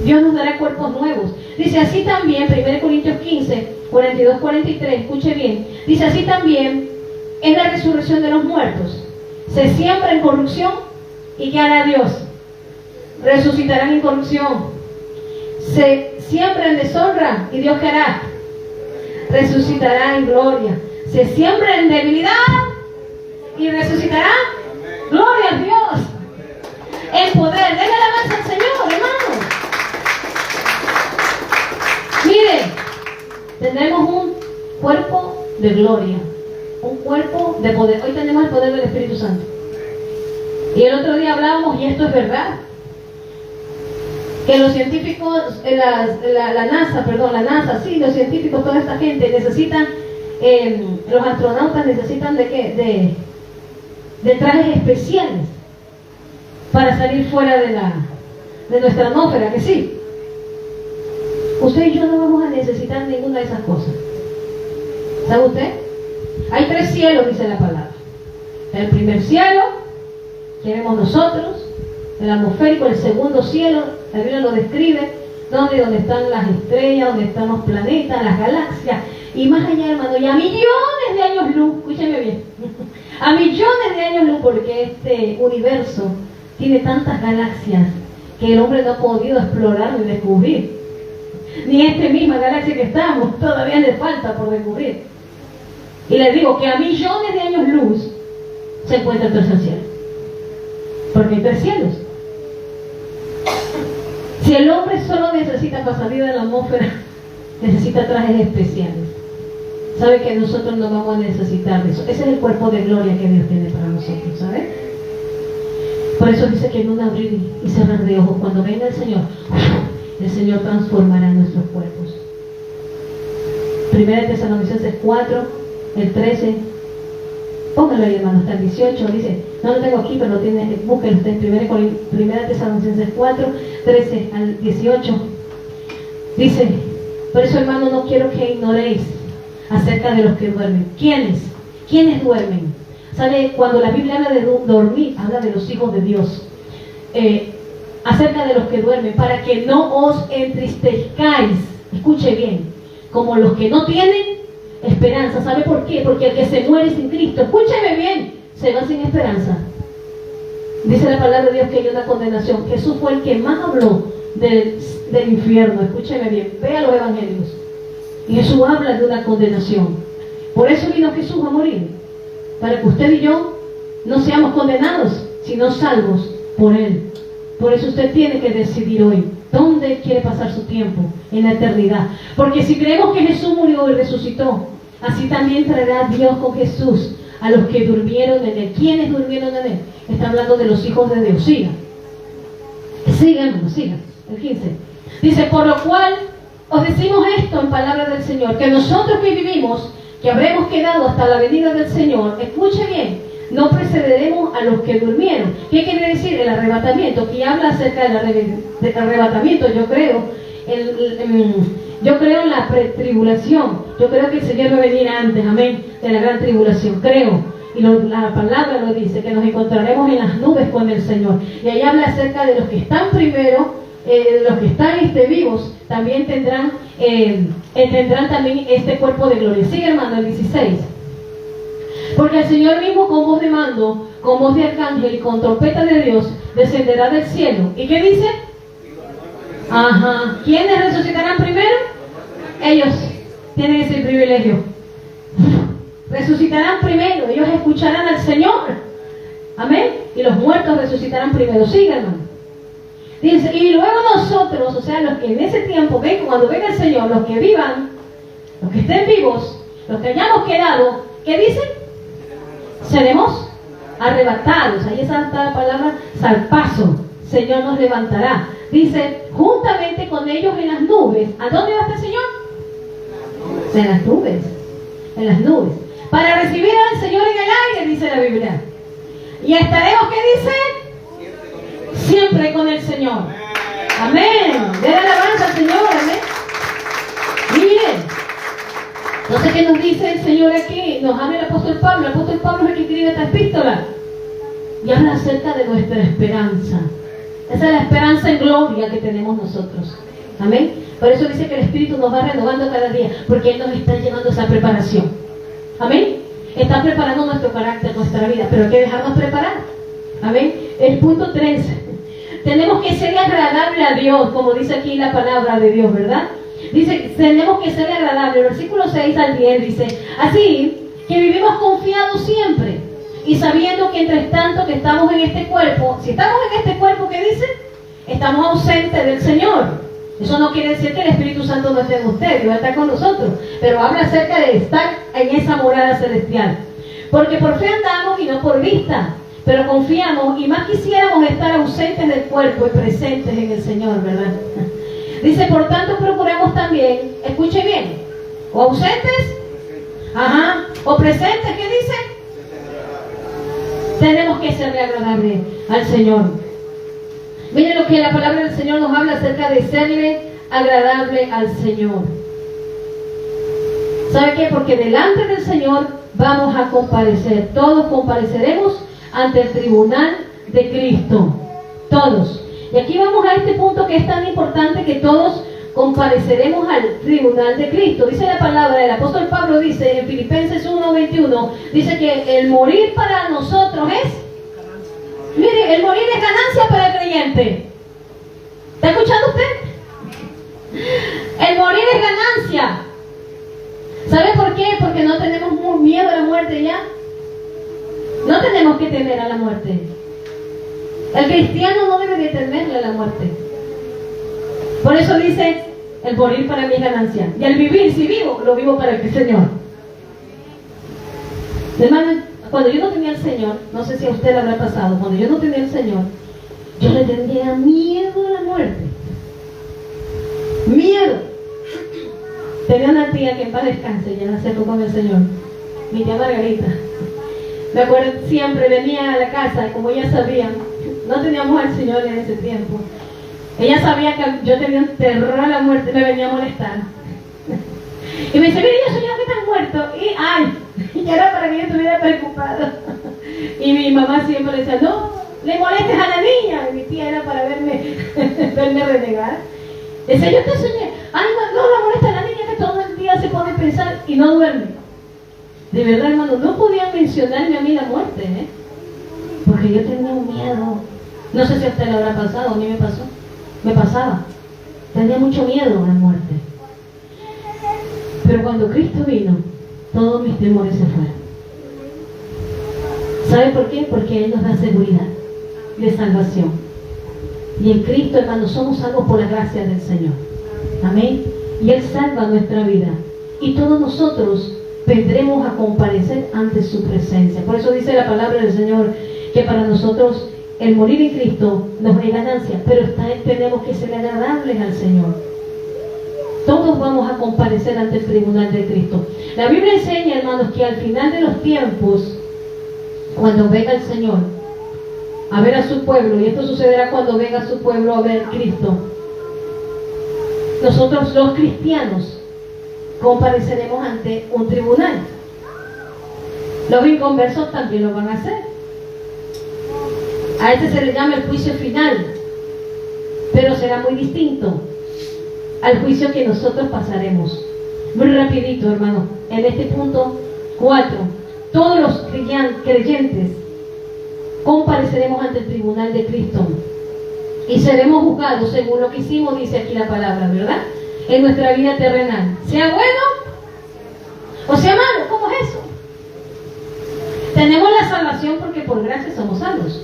Dios nos dará cuerpos nuevos. Dice así también, 1 Corintios 15, 42, 43, escuche bien. Dice así también, es la resurrección de los muertos. Se siembra en corrupción, ¿y qué hará Dios? Resucitarán en corrupción. Se siembra en deshonra, ¿y Dios qué hará? Resucitará en gloria. Se siembra en debilidad y resucitará. Gloria a Dios. El poder. Denle alabanza al Señor, hermano. Mire, tendremos un cuerpo de gloria, un cuerpo de poder. Hoy tenemos el poder del Espíritu Santo. Y el otro día hablábamos, y esto es verdad, que los científicos, la NASA, sí, los científicos, toda esta gente necesitan, los astronautas necesitan ¿de qué? De trajes especiales para salir fuera de nuestra atmósfera, que sí. Usted y yo no vamos a necesitar ninguna de esas cosas. ¿Sabe usted? Hay 3 cielos, dice la palabra. El primer cielo, que vemos nosotros, el atmosférico. El segundo cielo, la Biblia lo describe, donde están las estrellas, donde están los planetas, las galaxias, y más allá, hermano, y a millones de años luz, escúcheme bien, a millones de años luz, porque este universo tiene tantas galaxias que el hombre no ha podido explorar ni descubrir. Ni esta misma galaxia que estamos, todavía le falta por descubrir. Y les digo que a millones de años luz se encuentra el tercer cielo. Porque hay 3 cielos. Si el hombre solo necesita para salir de la atmósfera, necesita trajes especiales. ¿Sabe que nosotros no vamos a necesitar de eso? Ese es el cuerpo de gloria que Dios tiene para nosotros, ¿sabe? Por eso dice que en un abrir y cerrar de ojos, cuando venga el Señor transformará nuestros cuerpos. 1 Tesalonicenses 4, el 13. Póngalo ahí, hermano, hasta el 18. Dice, no lo tengo aquí, pero lo tiene, búsquelo usted. 1 Tesalonicenses 4, 13 al 18. Dice, por eso, hermano, no quiero que ignoréis acerca de los que duermen. ¿Quiénes? ¿Quiénes duermen? ¿Sabe? Cuando la Biblia habla de dormir, habla de los hijos de Dios. Acerca de los que duermen, para que no os entristezcáis, escuche bien, como los que no tienen esperanza. ¿Sabe por qué? Porque el que se muere sin Cristo, escúcheme bien, se va sin esperanza. Dice la palabra de Dios que hay una condenación. Jesús fue el que más habló del infierno, escúcheme bien, vea los evangelios. Y Jesús habla de una condenación. Por eso vino Jesús a morir, para que usted y yo no seamos condenados, sino salvos por Él. Por eso usted tiene que decidir hoy dónde quiere pasar su tiempo en la eternidad. Porque si creemos que Jesús murió y resucitó, así también traerá Dios con Jesús a los que durmieron en Él. ¿Quiénes durmieron en Él? Está hablando de los hijos de Dios. Siga. Siga, hermano, siga. El 15. Dice, por lo cual os decimos esto en palabra del Señor, que nosotros que vivimos, que habremos quedado hasta la venida del Señor, escuche bien, no precederemos a los que durmieron. ¿Qué quiere decir el arrebatamiento? Que habla acerca del arrebatamiento. Yo creo en la pretribulación. Yo creo que el Señor va a venir antes, amén, de la gran tribulación. Creo, y la palabra lo dice, que nos encontraremos en las nubes con el Señor. Y ahí habla acerca de los que están primero, los que están vivos, también tendrán también este cuerpo de gloria. Sigue, hermano, el 16. Porque el Señor mismo, con voz de mando, con voz de arcángel y con trompeta de Dios, descenderá del cielo. ¿Y qué dice? Ajá. ¿Quiénes resucitarán primero? Ellos tienen ese privilegio. Resucitarán primero. Ellos escucharán al Señor. Amén. Y los muertos resucitarán primero. Sigue, hermano. Dice, y luego nosotros, o sea, los que en ese tiempo, cuando venga el Señor, los que vivan, los que estén vivos, los que hayamos quedado, ¿qué dicen? Seremos arrebatados. Ahí está la palabra zarpazo. Señor nos levantará. Dice, juntamente con ellos en las nubes. ¿A dónde va este Señor? En las nubes. En las nubes. Para recibir al Señor en el aire, dice la Biblia. Y estaremos, ¿qué dice? Siempre con el Señor. Amén. Den alabanza al Señor. Amén. Miren. Entonces, ¿qué nos dice el Señor aquí? Nos habla el apóstol Pablo. El apóstol Pablo es el que escribe esta epístola. Y habla acerca de nuestra esperanza. Esa es la esperanza en gloria que tenemos nosotros. Amén. Por eso dice que el Espíritu nos va renovando cada día, porque Él nos está llevando esa preparación. Amén. Está preparando nuestro carácter, nuestra vida, pero hay que dejarnos preparar. Amén. El punto 3. tenemos que ser agradable a Dios, como dice aquí la palabra de Dios, ¿verdad? Dice, tenemos que ser agradable. El versículo 6 al 10 dice, así que vivimos confiados siempre y sabiendo que entre tanto que estamos en este cuerpo, si estamos en este cuerpo, ¿qué dice? Estamos ausentes del Señor. Eso no quiere decir que el Espíritu Santo no esté en usted, que va a estar con nosotros, pero habla acerca de estar en esa morada celestial. Porque por fe andamos y no por vista, pero confiamos y más quisiéramos estar ausentes del cuerpo y presentes en el Señor, ¿verdad? Dice, por tanto procuramos también, escuche bien, o ausentes, o presentes, ¿qué dice? Tenemos que serle agradable al Señor. Miren lo que la palabra del Señor nos habla acerca de serle agradable al Señor. ¿Sabe qué? Porque delante del Señor vamos a comparecer. Todos compareceremos ante el tribunal de Cristo. Todos. Y aquí vamos a este punto que es tan importante, que todos compareceremos al tribunal de Cristo. Dice la palabra, el apóstol Pablo dice en Filipenses 1:21, dice que el morir para nosotros es, mire, el morir es ganancia para el creyente. ¿Está escuchando usted? El morir es ganancia. ¿Sabe por qué? Porque no tenemos miedo a la muerte ya. No tenemos que temer a la muerte. El cristiano no debe de temerle a la muerte. Por eso dice, el morir para mí es ganancia. Y el vivir, si vivo, lo vivo para el Señor. Hermano, cuando yo no tenía el Señor, no sé si a usted le habrá pasado, cuando yo no tenía el Señor, yo le tenía miedo a la muerte. Miedo. Tenía una tía que en paz descanse, ya nació con el Señor, mi tía Margarita. Me acuerdo, siempre venía a la casa, como ella sabía, no teníamos al Señor en ese tiempo. Ella sabía que yo tenía un terror a la muerte, me venía a molestar. Y me dice, mire, yo soñaba que estás muerto. Y ay, ya era para que yo estuviera preocupado. Y mi mamá siempre decía, no, le molestes a la niña. Y mi tía era para verme renegar. Decía, yo te soñé. Ay, no la molesta a la niña, que todo el día se pone a pensar y no duerme. De verdad, hermano, no podían mencionarme a mí la muerte, porque yo tenía un miedo. No sé si a usted le habrá pasado, a mí me pasó. Me pasaba. Tenía mucho miedo a la muerte. Pero cuando Cristo vino, todos mis temores se fueron. ¿Sabe por qué? Porque Él nos da seguridad de salvación. Y en Cristo, hermanos, somos salvos por la gracia del Señor. Amén. Y Él salva nuestra vida. Y todos nosotros vendremos a comparecer ante su presencia. Por eso dice la palabra del Señor, que para nosotros el morir en Cristo nos es ganancia, pero tenemos que ser agradables al Señor. Todos vamos a comparecer ante el tribunal de Cristo. La Biblia enseña, hermanos, que al final de los tiempos, cuando venga el Señor a ver a su pueblo, y esto sucederá cuando venga a su pueblo a ver a Cristo, nosotros los cristianos compareceremos ante un tribunal. Los inconversos también lo van a hacer. A este se le llama el juicio final, pero será muy distinto al juicio que nosotros pasaremos. Muy rapidito, hermano, en este punto 4, todos los creyentes compareceremos ante el tribunal de Cristo y seremos juzgados según lo que hicimos, dice aquí la palabra, ¿verdad? En nuestra vida terrenal, sea bueno o sea malo. ¿Cómo es eso? Tenemos la salvación porque por gracia somos salvos.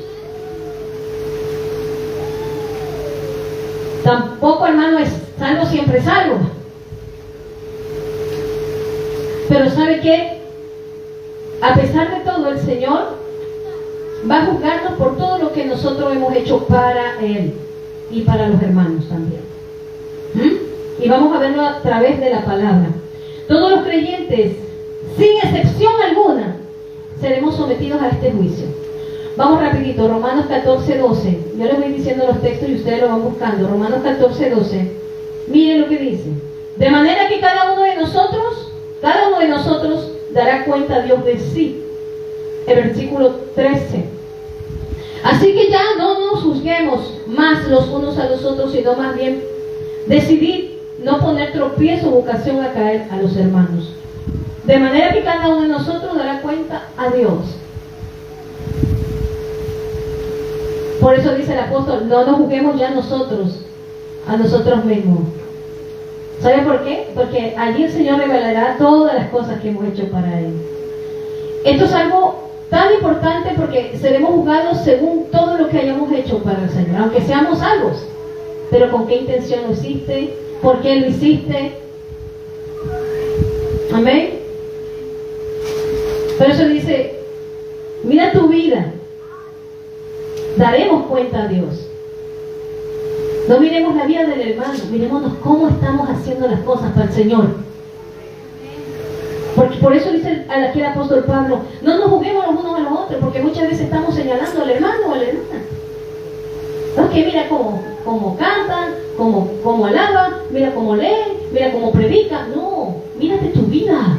Tampoco, hermano, es salvo siempre salvo. Pero ¿sabe qué? A pesar de todo, el Señor va a juzgarnos por todo lo que nosotros hemos hecho para Él y para los hermanos también. Y vamos a verlo a través de la palabra. Todos los creyentes, sin excepción alguna, seremos sometidos a este juicio. Vamos rapidito, Romanos 14:12. Yo les voy diciendo los textos y ustedes lo van buscando. Romanos 14:12. Miren lo que dice. De manera que cada uno de nosotros dará cuenta a Dios de sí. El versículo 13. Así que ya no nos juzguemos más los unos a los otros, sino más bien decidir no poner tropiezo o ocasión a caer a los hermanos. De manera que cada uno de nosotros dará cuenta a Dios. Por eso dice el apóstol, no nos juzguemos ya nosotros, a nosotros mismos. ¿Sabe por qué? Porque allí el Señor revelará todas las cosas que hemos hecho para Él. Esto es algo tan importante porque seremos juzgados según todo lo que hayamos hecho para el Señor, aunque seamos salvos. Pero ¿con qué intención lo hiciste? ¿Por qué lo hiciste? Amén. Por eso dice, mira tu vida, daremos cuenta a Dios. No miremos la vida del hermano, miremos cómo estamos haciendo las cosas para el Señor. Porque por eso dice aquí el apóstol Pablo, no nos juzguemos los unos a los otros, porque muchas veces estamos señalando al hermano o a la hermana. No, que mira cómo cantan, cómo alaban, mira cómo leen, mira cómo predican. No, mírate tu vida.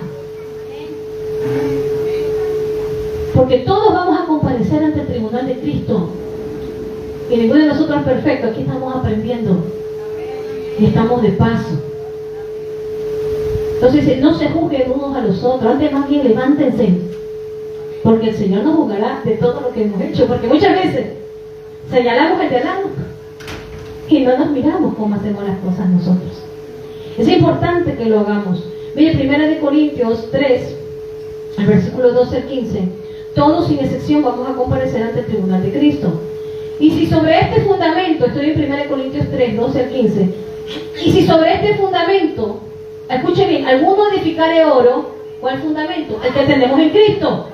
Porque todos vamos a comparecer ante el tribunal de Cristo. Y ninguno de nosotros es perfecto. Aquí estamos aprendiendo. Y estamos de paso. Entonces dice, no se juzguen unos a los otros. Antes más bien levántense. Porque el Señor nos juzgará de todo lo que hemos hecho. Porque muchas veces señalamos el de al lado y no nos miramos cómo hacemos las cosas nosotros. Es importante que lo hagamos. Mire, 1 Corintios 3, el versículo 12 al 15. Todos sin excepción vamos a comparecer ante el tribunal de Cristo. Y si sobre este fundamento, estoy en 1 Corintios 3, 12 al 15, y si sobre este fundamento, escuche bien, alguno edificare oro, ¿cuál fundamento? El que tenemos en Cristo.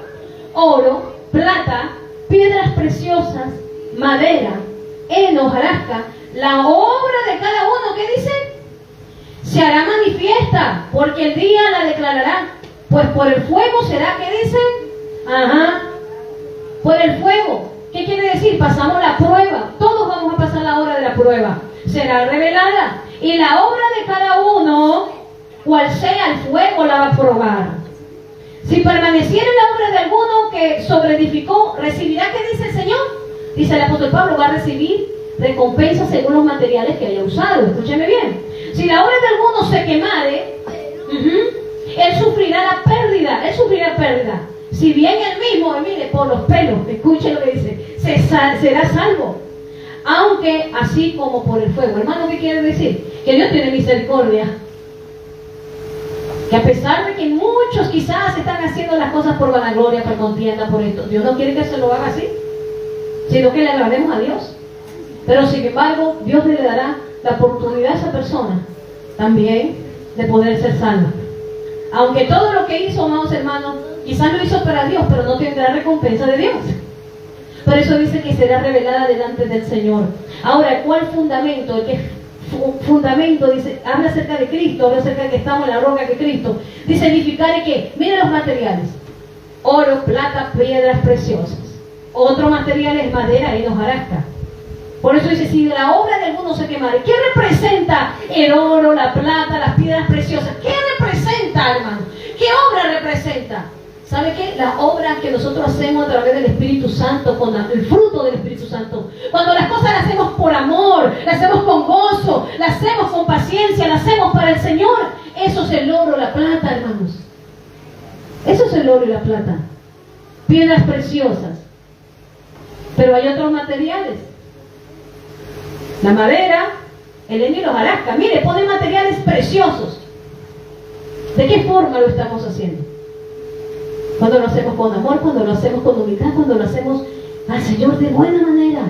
Oro, plata, piedras preciosas, madera, heno, hojarasca, la obra de cada uno, ¿qué dice? Se hará manifiesta, porque el día la declarará. Pues por el fuego será, ¿qué dice? Ajá, por el fuego. ¿Qué quiere decir? Pasamos la prueba. Todos vamos a pasar la hora de la prueba. Será revelada. Y la obra de cada uno, cual sea el fuego, la va a probar. Si permaneciera en la obra de alguno que sobreedificó, recibirá, ¿qué dice el Señor? Dice el apóstol Pablo, va a recibir recompensa según los materiales que haya usado. Escúcheme bien. Si la obra de alguno se quemare, él sufrirá la pérdida. Él sufrirá pérdida. Si bien él mismo, mire, por los pelos, escuche lo que dice, será salvo. Aunque así como por el fuego. Hermano, ¿qué quiere decir? Que Dios tiene misericordia. Que a pesar de que muchos quizás están haciendo las cosas por vanagloria, por contienda, por esto, Dios no quiere que se lo haga así, sino que le agrademos a Dios. Pero sin embargo, Dios le dará la oportunidad a esa persona también de poder ser salva. Aunque todo lo que hizo, amados hermanos, quizás lo hizo para Dios, pero no tendrá recompensa de Dios. Por eso dice que será revelada delante del Señor. Ahora, ¿cuál fundamento? El que fundamento, dice, habla acerca de Cristo, habla acerca de que estamos en la roca que Cristo. Dice edificar y que, miren los materiales: oro, plata, piedras preciosas. Otro material es madera y hojarasca. Por eso dice, si la obra de alguno se quemare, ¿qué representa el oro, la plata, las piedras preciosas? ¿Qué representa, hermano? ¿Qué obra representa? ¿Sabe qué? La obra que nosotros hacemos a través del Espíritu Santo, con el fruto del Espíritu Santo. Cuando las cosas las hacemos por amor, las hacemos con gozo, las hacemos con paciencia, las hacemos para el Señor. Eso es el oro, la plata, hermanos. Eso es el oro y la plata. Piedras preciosas. Pero hay otros materiales. La madera, el heno y los hojarasca. Mire, pone materiales preciosos. ¿De qué forma lo estamos haciendo? Cuando lo hacemos con amor, cuando lo hacemos con humildad, cuando lo hacemos al Señor de buena manera.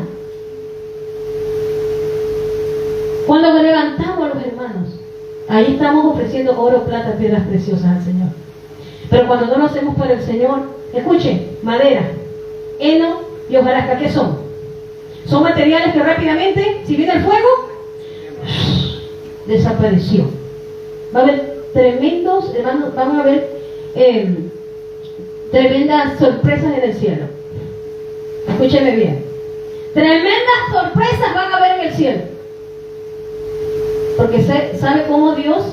Cuando levantamos a los hermanos, ahí estamos ofreciendo oro, plata, piedras preciosas al Señor. Pero cuando no lo hacemos para el Señor, escuche, madera, heno y hojarasca, ¿qué son? Son materiales que rápidamente, si viene el fuego, desapareció. Va a haber tremendos, hermanos, vamos a ver tremendas sorpresas en el cielo. Escúcheme bien. Tremendas sorpresas van a haber en el cielo. Porque sabe cómo Dios,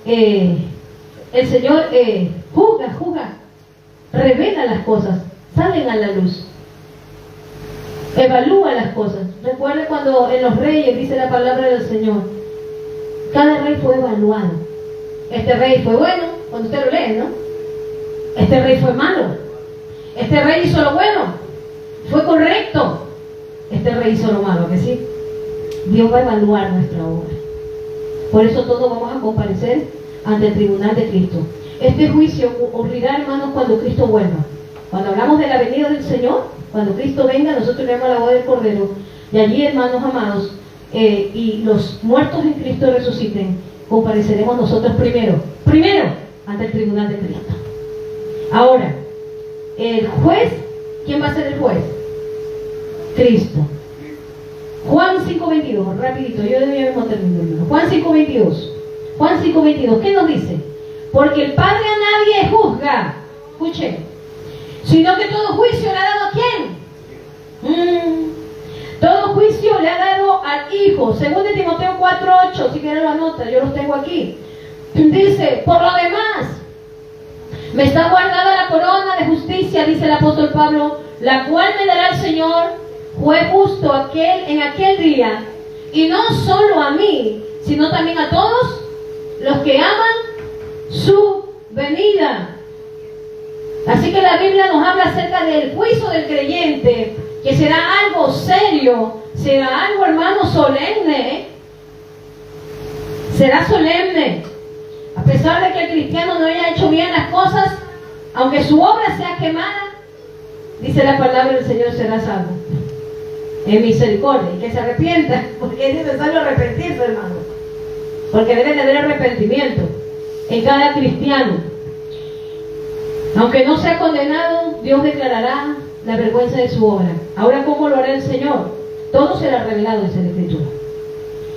el Señor, juzga, revela las cosas, salen a la luz. Evalúa las cosas. Recuerde cuando en los reyes dice la palabra del Señor, cada rey fue evaluado. Este rey fue bueno, cuando usted lo lee, ¿no? Este rey fue malo. Este rey hizo lo bueno, fue correcto. este rey hizo lo malo, ¿que sí? Dios va a evaluar nuestra obra. Por eso todos vamos a comparecer ante el tribunal de Cristo. Este juicio ocurrirá, hermanos, cuando Cristo vuelva. Cuando hablamos de la venida del Señor, cuando Cristo venga, nosotros tenemos la boda del Cordero. Y allí, hermanos amados, y los muertos en Cristo resuciten, compareceremos nosotros primero ante el tribunal de Cristo. Ahora, el juez, ¿quién va a ser el juez? Cristo. Juan 5:22, rapidito, yo ya mismo termino. Juan 5:22. Juan 5:22, ¿qué nos dice? Porque el Padre a nadie juzga, escuchen, sino que todo juicio le ha dado ¿a quién? Todo juicio le ha dado al Hijo. Según de Timoteo 4:8, si quieren lo anota, yo los tengo aquí. Dice, por lo demás, me está guardada la corona de justicia, dice el apóstol Pablo, la cual me dará el Señor, juez justo, en aquel día, y no solo a mí, sino también a todos los que aman su venida. Así que la Biblia nos habla acerca del juicio del creyente, que será algo serio, será algo, hermano, solemne. Será solemne. A pesar de que el cristiano no haya hecho bien las cosas, aunque su obra sea quemada, dice la palabra del Señor, será salvo. En misericordia, y que se arrepienta, porque es necesario arrepentirse, hermano. Porque debe de haber arrepentimiento en cada cristiano. Aunque no sea condenado, Dios declarará la vergüenza de su obra. Ahora, ¿cómo lo hará el Señor? Todo será revelado, dice la Escritura.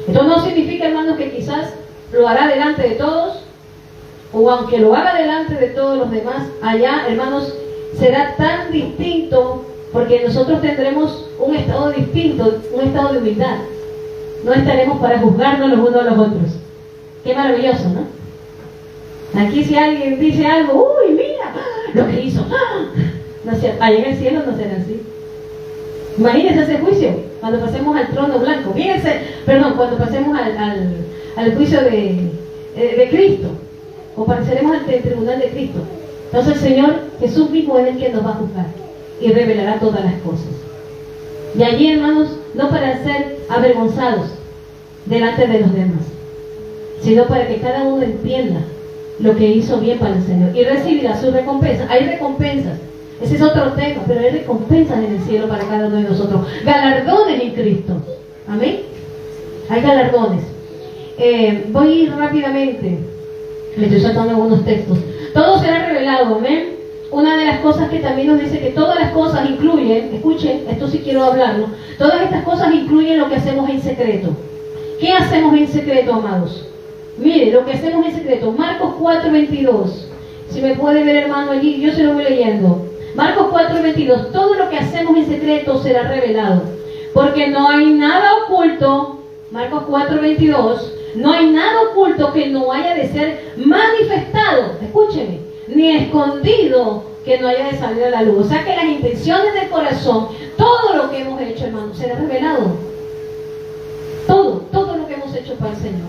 Esto no significa, hermanos, que quizás lo hará delante de todos, o aunque lo haga delante de todos los demás, allá, hermanos, será tan distinto, porque nosotros tendremos un estado distinto, un estado de humildad. No estaremos para juzgarnos los unos a los otros. Qué maravilloso, ¿no? Aquí si alguien dice algo, uy, mira lo que hizo, no sé, allá en el cielo no será así. Imagínense ese juicio cuando pasemos al trono blanco. Cuando pasemos al juicio de Cristo, compareceremos ante el tribunal de Cristo. Entonces el Señor Jesús mismo es el que nos va a juzgar y revelará todas las cosas. Y allí, hermanos, no para ser avergonzados delante de los demás, sino para que cada uno entienda lo que hizo bien para el Señor y recibirá su recompensa. Hay recompensas, ese es otro tema, pero hay recompensas en el cielo para cada uno de nosotros, galardones en Cristo. Amén. Hay galardones. Voy a ir rápidamente, me estoy saltando algunos textos. Todo será revelado, amén. Una de las cosas que también nos dice que todas las cosas incluyen, escuchen, esto sí quiero hablarlo, todas estas cosas incluyen lo que hacemos en secreto. ¿Qué hacemos en secreto, amados? Mire, lo que hacemos en secreto, Marcos 4:22. Si me puede ver, hermano, allí, yo se lo voy leyendo. Marcos 4:22. Todo lo que hacemos en secreto será revelado, porque no hay nada oculto. Marcos 4:22. No hay nada oculto que no haya de ser manifestado, escúcheme, ni escondido que no haya de salir a la luz. O sea que las intenciones del corazón, todo lo que hemos hecho, hermano, será revelado. Todo lo que hemos hecho para el Señor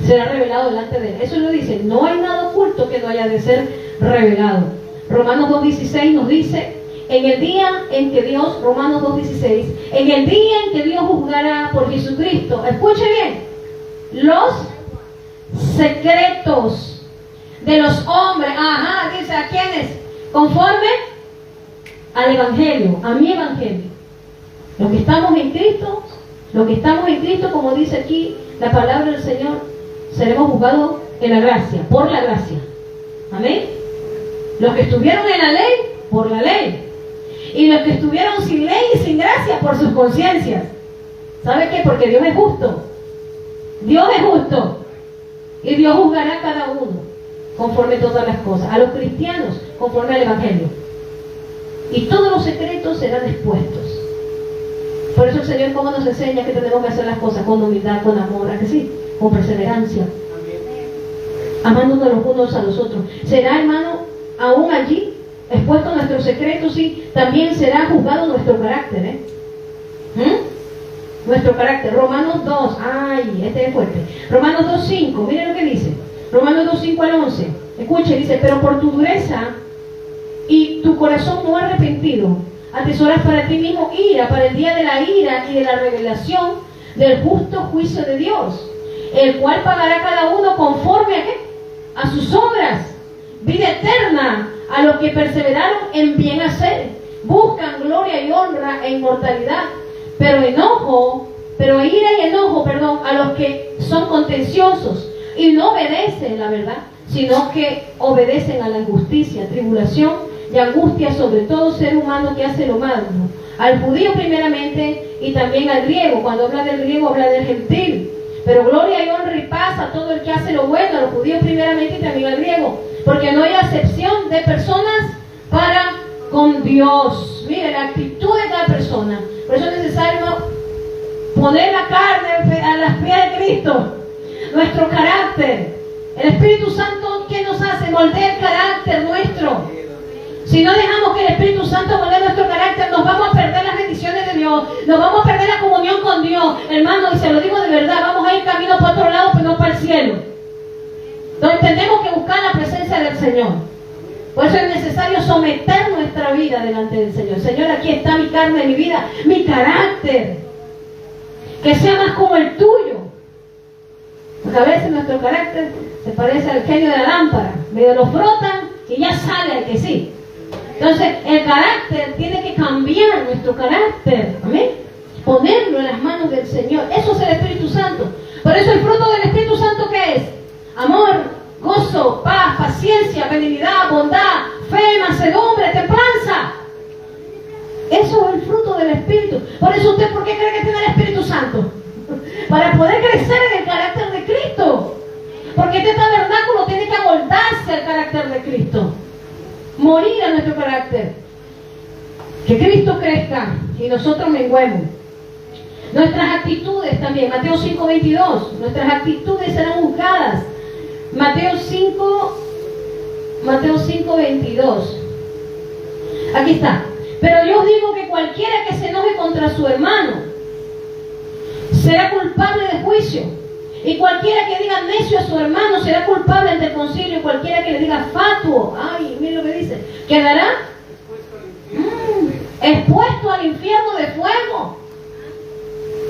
será revelado delante de Él. Eso lo dice, no hay nada oculto que no haya de ser revelado. Romanos 2:16 nos dice, en el día en que Dios, Romanos 2:16, en el día en que Dios juzgará por Jesucristo, escuche bien, los secretos de los hombres, dice, ¿a quiénes? Conforme al Evangelio, a mi Evangelio. Los que estamos en Cristo, como dice aquí la palabra del Señor, seremos juzgados en la gracia, por la gracia. Amén. Los que estuvieron en la ley, por la ley. Y los que estuvieron sin ley y sin gracia, por sus conciencias. ¿Sabe qué? Porque Dios es justo. Dios es justo. Y Dios juzgará a cada uno conforme todas las cosas. A los cristianos, conforme al Evangelio. Y todos los secretos serán expuestos. Por eso el Señor, como nos enseña que tenemos que hacer las cosas con humildad, con amor, ¿a que sí? Con perseverancia, amándonos los unos a los otros. Será, hermano, aún allí expuesto nuestros secretos, y también será juzgado nuestro carácter, nuestro carácter. Romanos 2, este es fuerte. Romanos 2:5, miren lo que dice. Romanos 2:5 al 11. Escuche, dice, pero por tu dureza y tu corazón no arrepentido, atesoras para ti mismo ira, para el día de la ira y de la revelación del justo juicio de Dios, el cual pagará a cada uno conforme a, ¿qué?, a sus obras. Vida eterna a los que perseveraron en bien hacer, buscan gloria y honra e inmortalidad, pero ira y enojo, a los que son contenciosos y no obedecen la verdad, sino que obedecen a la injusticia, tribulación y angustia sobre todo ser humano que hace lo malo, al judío primeramente y también al griego. Cuando habla del griego habla del gentil, pero gloria y honra y paz a todo el que hace lo bueno, a los judíos primeramente y también al griego, porque no hay acepción de personas para con Dios. Mire, la actitud de cada persona. Por eso es necesario poner la carne a las pies de Cristo, nuestro carácter. El Espíritu Santo, ¿qué nos hace? Moldea el carácter nuestro. Si no dejamos que el Espíritu Santo moldee nuestro carácter, nos vamos a perder las bendiciones de Dios, nos vamos a perder la comunión con Dios. Hermano, y se lo digo de verdad, vamos a ir camino para otro lado, pero no para el cielo. Entonces tenemos que buscar la presencia del Señor. Por eso es necesario someter nuestra vida delante del Señor. Señor, aquí está mi carne, mi vida, mi carácter. Que sea más como el tuyo. Porque a veces nuestro carácter se parece al genio de la lámpara. Medio lo frotan y ya sale el que sí. Entonces, el carácter tiene que cambiar, nuestro carácter. ¿Amén? Ponerlo en las manos del Señor. Eso es el Espíritu Santo. Por eso el fruto del Espíritu Santo, ¿qué es? Amor, gozo, paz, paciencia, benignidad, bondad, fe, mansedumbre, templanza. Eso es el fruto del Espíritu. Por eso usted, ¿por qué cree que tiene el Espíritu Santo? Para poder crecer en el carácter de Cristo. Porque este tabernáculo tiene que amoldarse al carácter de Cristo. Morir a nuestro carácter. Que Cristo crezca y nosotros menguemos. Nuestras actitudes también. Mateo 5:22. Nuestras actitudes serán juzgadas. Mateo 5:22. Aquí está. Pero yo os digo que cualquiera que se enoje contra su hermano será culpable de juicio. Y cualquiera que diga necio a su hermano será culpable ante el concilio. Y cualquiera que le diga fatuo, ay, miren lo que dice, quedará expuesto al infierno de fuego.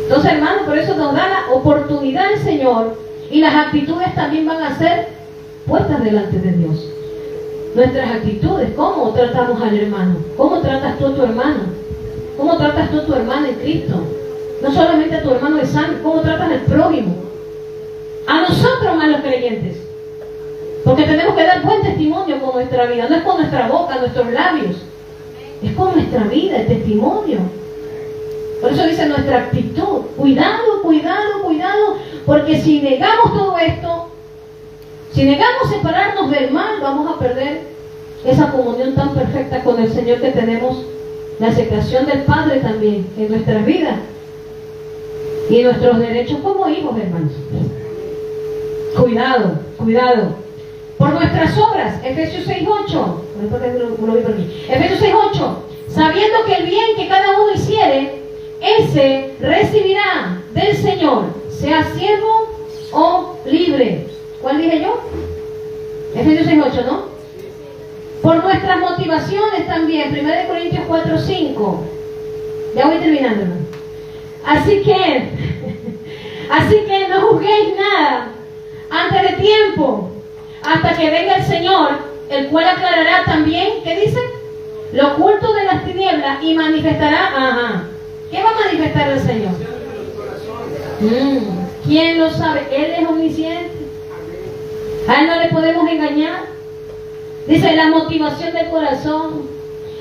Entonces, hermano, por eso nos da la oportunidad el Señor. Y las actitudes también van a ser puestas delante de Dios. Nuestras actitudes, ¿cómo tratamos al hermano? ¿Cómo tratas tú a tu hermano? ¿Cómo tratas tú a tu hermana en Cristo? No solamente a tu hermano de sangre, ¿cómo tratas al prójimo? A nosotros más los creyentes. Porque tenemos que dar buen testimonio con nuestra vida. No es con nuestra boca, nuestros labios. Es con nuestra vida, el testimonio. Por eso dice nuestra actitud. Cuidado, cuidado, cuidado. Porque si negamos todo esto, si negamos separarnos del mal, vamos a perder esa comunión tan perfecta con el Señor que tenemos, la aceptación del Padre también en nuestras vidas y nuestros derechos como hijos, hermanos. Cuidado, cuidado. Por nuestras obras, Efesios 6:8. Efesios 6:8. Sabiendo que el bien que cada uno hiciere, ese recibirá del Señor, sea siervo o libre. ¿Cuál dije yo? Efesios 6:8, ¿no? Por nuestras motivaciones también, 1 Corintios 4:5. Ya voy terminando, hermano. Así que no juzguéis nada antes de tiempo, hasta que venga el Señor, el cual aclarará también, ¿qué dice? Lo oculto de las tinieblas y manifestará, ¿qué va a manifestar el Señor? ¿Quién lo sabe? Él es omnisciente. A Él no le podemos engañar. Dice la motivación del corazón.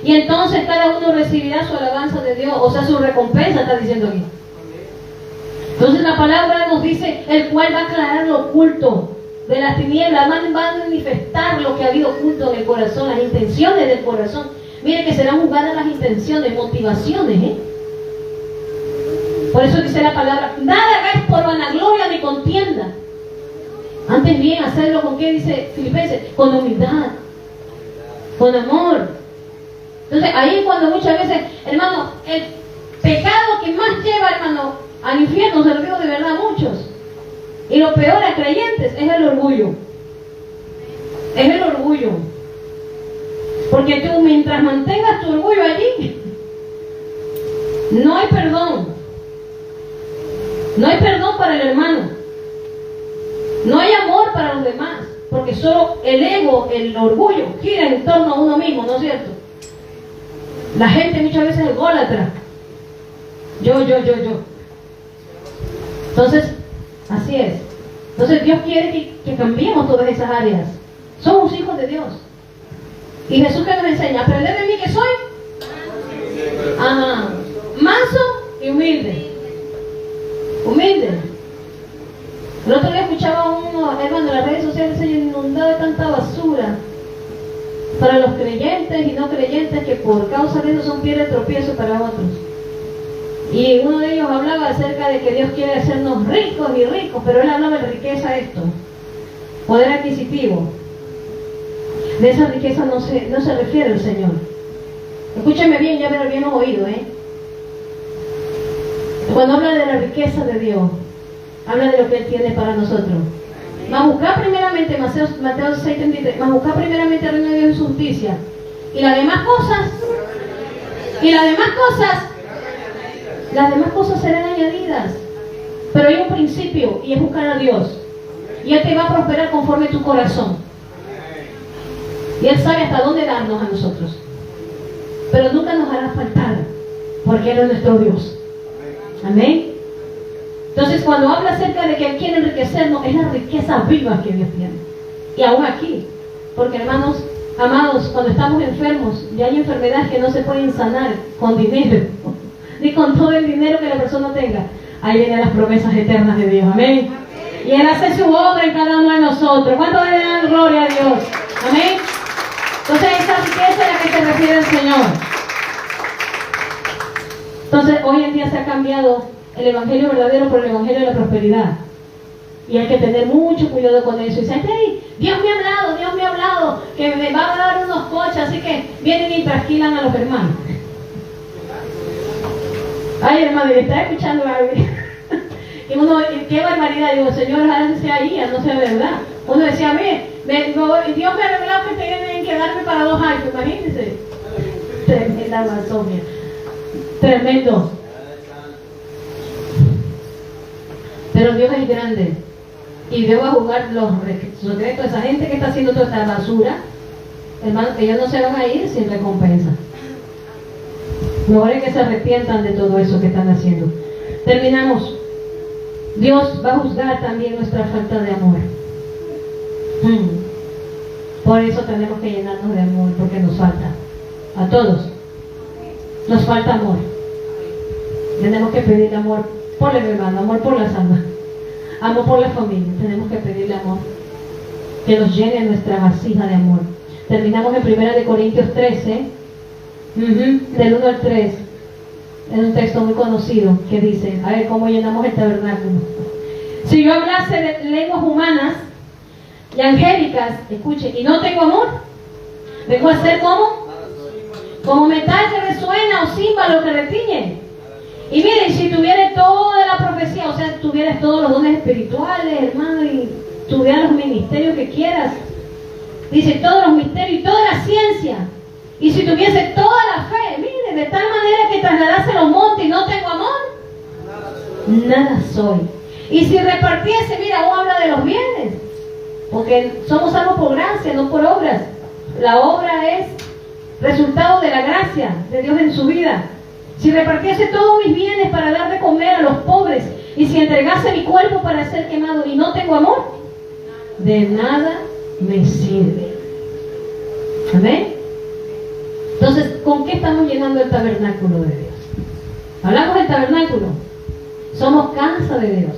Y entonces cada uno recibirá su alabanza de Dios, o sea, su recompensa, está diciendo aquí. Entonces la palabra nos dice, el cual va a aclarar lo oculto de las tinieblas, va a manifestar lo que ha habido oculto en el corazón, las intenciones del corazón. Mire que serán juzgadas las intenciones, motivaciones, Por eso dice la palabra, nada hagáis por vanagloria ni contienda. Antes bien, hacerlo con qué dice Filipenses, con humildad, con amor. Entonces ahí es cuando muchas veces, hermano, el pecado que más lleva, hermano, al infierno, se lo digo de verdad a muchos, y lo peor a creyentes, es el orgullo. Es el orgullo. Porque tú, mientras mantengas tu orgullo allí, No hay perdón. No hay perdón para el hermano. No hay amor para los demás. Porque solo el ego, el orgullo, gira en torno a uno mismo, ¿no es cierto? La gente muchas veces es ególatra. Yo. Entonces, así es. Entonces Dios quiere que cambiemos todas esas áreas. Somos hijos de Dios. Y Jesús que nos enseña, aprended de mí que soy manso y humilde. Humilde. El otro día escuchaba a uno, hermano, en las redes sociales se inundado de tanta basura para los creyentes y no creyentes que por causa de eso son piedra de tropiezo para otros. Y uno de ellos hablaba acerca de que Dios quiere hacernos ricos y ricos, pero él hablaba de riqueza esto, poder adquisitivo. De esa riqueza no se refiere el Señor. Escúcheme bien, ya me lo habíamos oído, Cuando habla de la riqueza de Dios, habla de lo que Él tiene para nosotros. Mas buscar primeramente, Mateo 6:33, mas buscar primeramente el reino de Dios y su justicia. Y las demás cosas serán añadidas. Pero hay un principio y es buscar a Dios. Y Él te va a prosperar conforme tu corazón. Y Él sabe hasta dónde darnos a nosotros. Pero nunca nos hará faltar, porque Él es nuestro Dios. Amén. Entonces, cuando habla acerca de que Él quiere enriquecernos, es la riqueza viva que Dios tiene. Y aún aquí, porque hermanos, amados, cuando estamos enfermos, ya hay enfermedades que no se pueden sanar con dinero, ni con todo el dinero que la persona tenga. Ahí vienen las promesas eternas de Dios. Amén. Y Él hace su obra en cada uno de nosotros. ¿Cuánto le dan gloria a Dios? Amén. Entonces, esa riqueza es a la que se refiere el Señor. Entonces, hoy en día se ha cambiado el evangelio verdadero por el evangelio de la prosperidad. Y hay que tener mucho cuidado con eso. Y dicen, hey, Dios me ha hablado, que me va a dar unos coches, así que vienen y trasquilan a los hermanos. Ay, hermano, y está escuchando algo. Y uno, qué barbaridad, digo, Señor, sea ahí, no sea verdad. Uno decía, a mí, Dios me ha revelado que tienen que darme para 2 años, imagínense. Tremenda blasfemia. Tremendo. Pero Dios es grande. Y Dios va a juzgar los secretos de esa gente que está haciendo toda esta basura. Hermano, que ellos no se van a ir sin recompensa. Mejor es que se arrepientan de todo eso que están haciendo. Terminamos. Dios va a juzgar también nuestra falta de amor. Por eso tenemos que llenarnos de amor, porque nos falta. A todos. Nos falta amor. Tenemos que pedir amor por el hermano, amor por las almas, amor por la familia. Tenemos que pedirle amor, que nos llene nuestra vasija de amor. Terminamos en 1 Corintios 13, del 1 al 3. Es un texto muy conocido que dice, a ver cómo llenamos el tabernáculo. Si yo hablase de lenguas humanas y angélicas, escuche, y no tengo amor, vengo a ser como metal que resuena o címbalo que retiñe. Y miren, si tuvieras toda la profecía, o sea, tuvieras todos los dones espirituales, hermano, y tuvieras los ministerios que quieras, dice, todos los misterios y toda la ciencia, y si tuviese toda la fe, miren, de tal manera que trasladase los montes y no tengo amor, nada soy. Y si repartiese, mira, aún habla de los bienes, porque somos salvos por gracia, no por obras. La obra es resultado de la gracia de Dios en su vida. Si repartiese todos mis bienes para dar de comer a los pobres, y si entregase mi cuerpo para ser quemado y no tengo amor, de nada me sirve. Amén. Entonces, ¿con qué estamos llenando el tabernáculo de Dios? Hablamos del tabernáculo. Somos casa de Dios.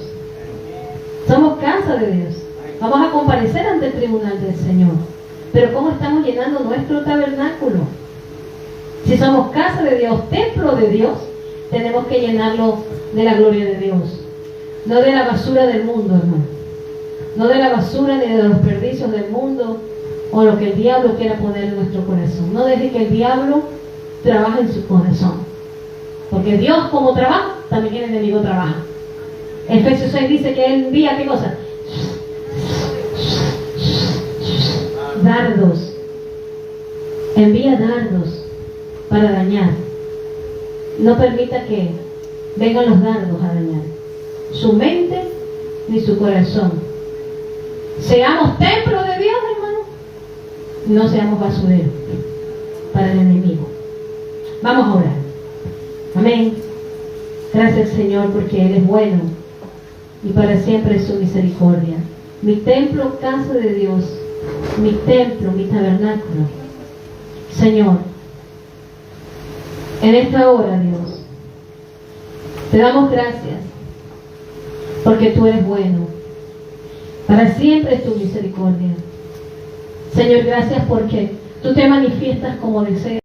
Somos casa de Dios. Vamos a comparecer ante el tribunal del Señor. Pero ¿cómo estamos llenando nuestro tabernáculo? Si somos casa de Dios, templo de Dios, tenemos que llenarlo de la gloria de Dios. No de la basura del mundo, hermano. No de la basura ni de los desperdicios del mundo o lo que el diablo quiera poner en nuestro corazón. No deje que el diablo trabaje en su corazón. Porque Dios, como trabaja, también el enemigo trabaja. Efesios 6 dice que Él envía, ¿qué cosa? Dardos. Envía dardos para dañar. No permita que vengan los dardos a dañar su mente ni su corazón. Seamos templo de Dios, hermano. No seamos basureros para el enemigo. Vamos a orar. Amén. Gracias, Señor, porque Él es bueno y para siempre es su misericordia. Mi templo, casa de Dios, mi templo, mi tabernáculo. Señor, en esta hora, Dios, te damos gracias porque tú eres bueno. Para siempre es tu misericordia. Señor, gracias porque tú te manifiestas como deseas.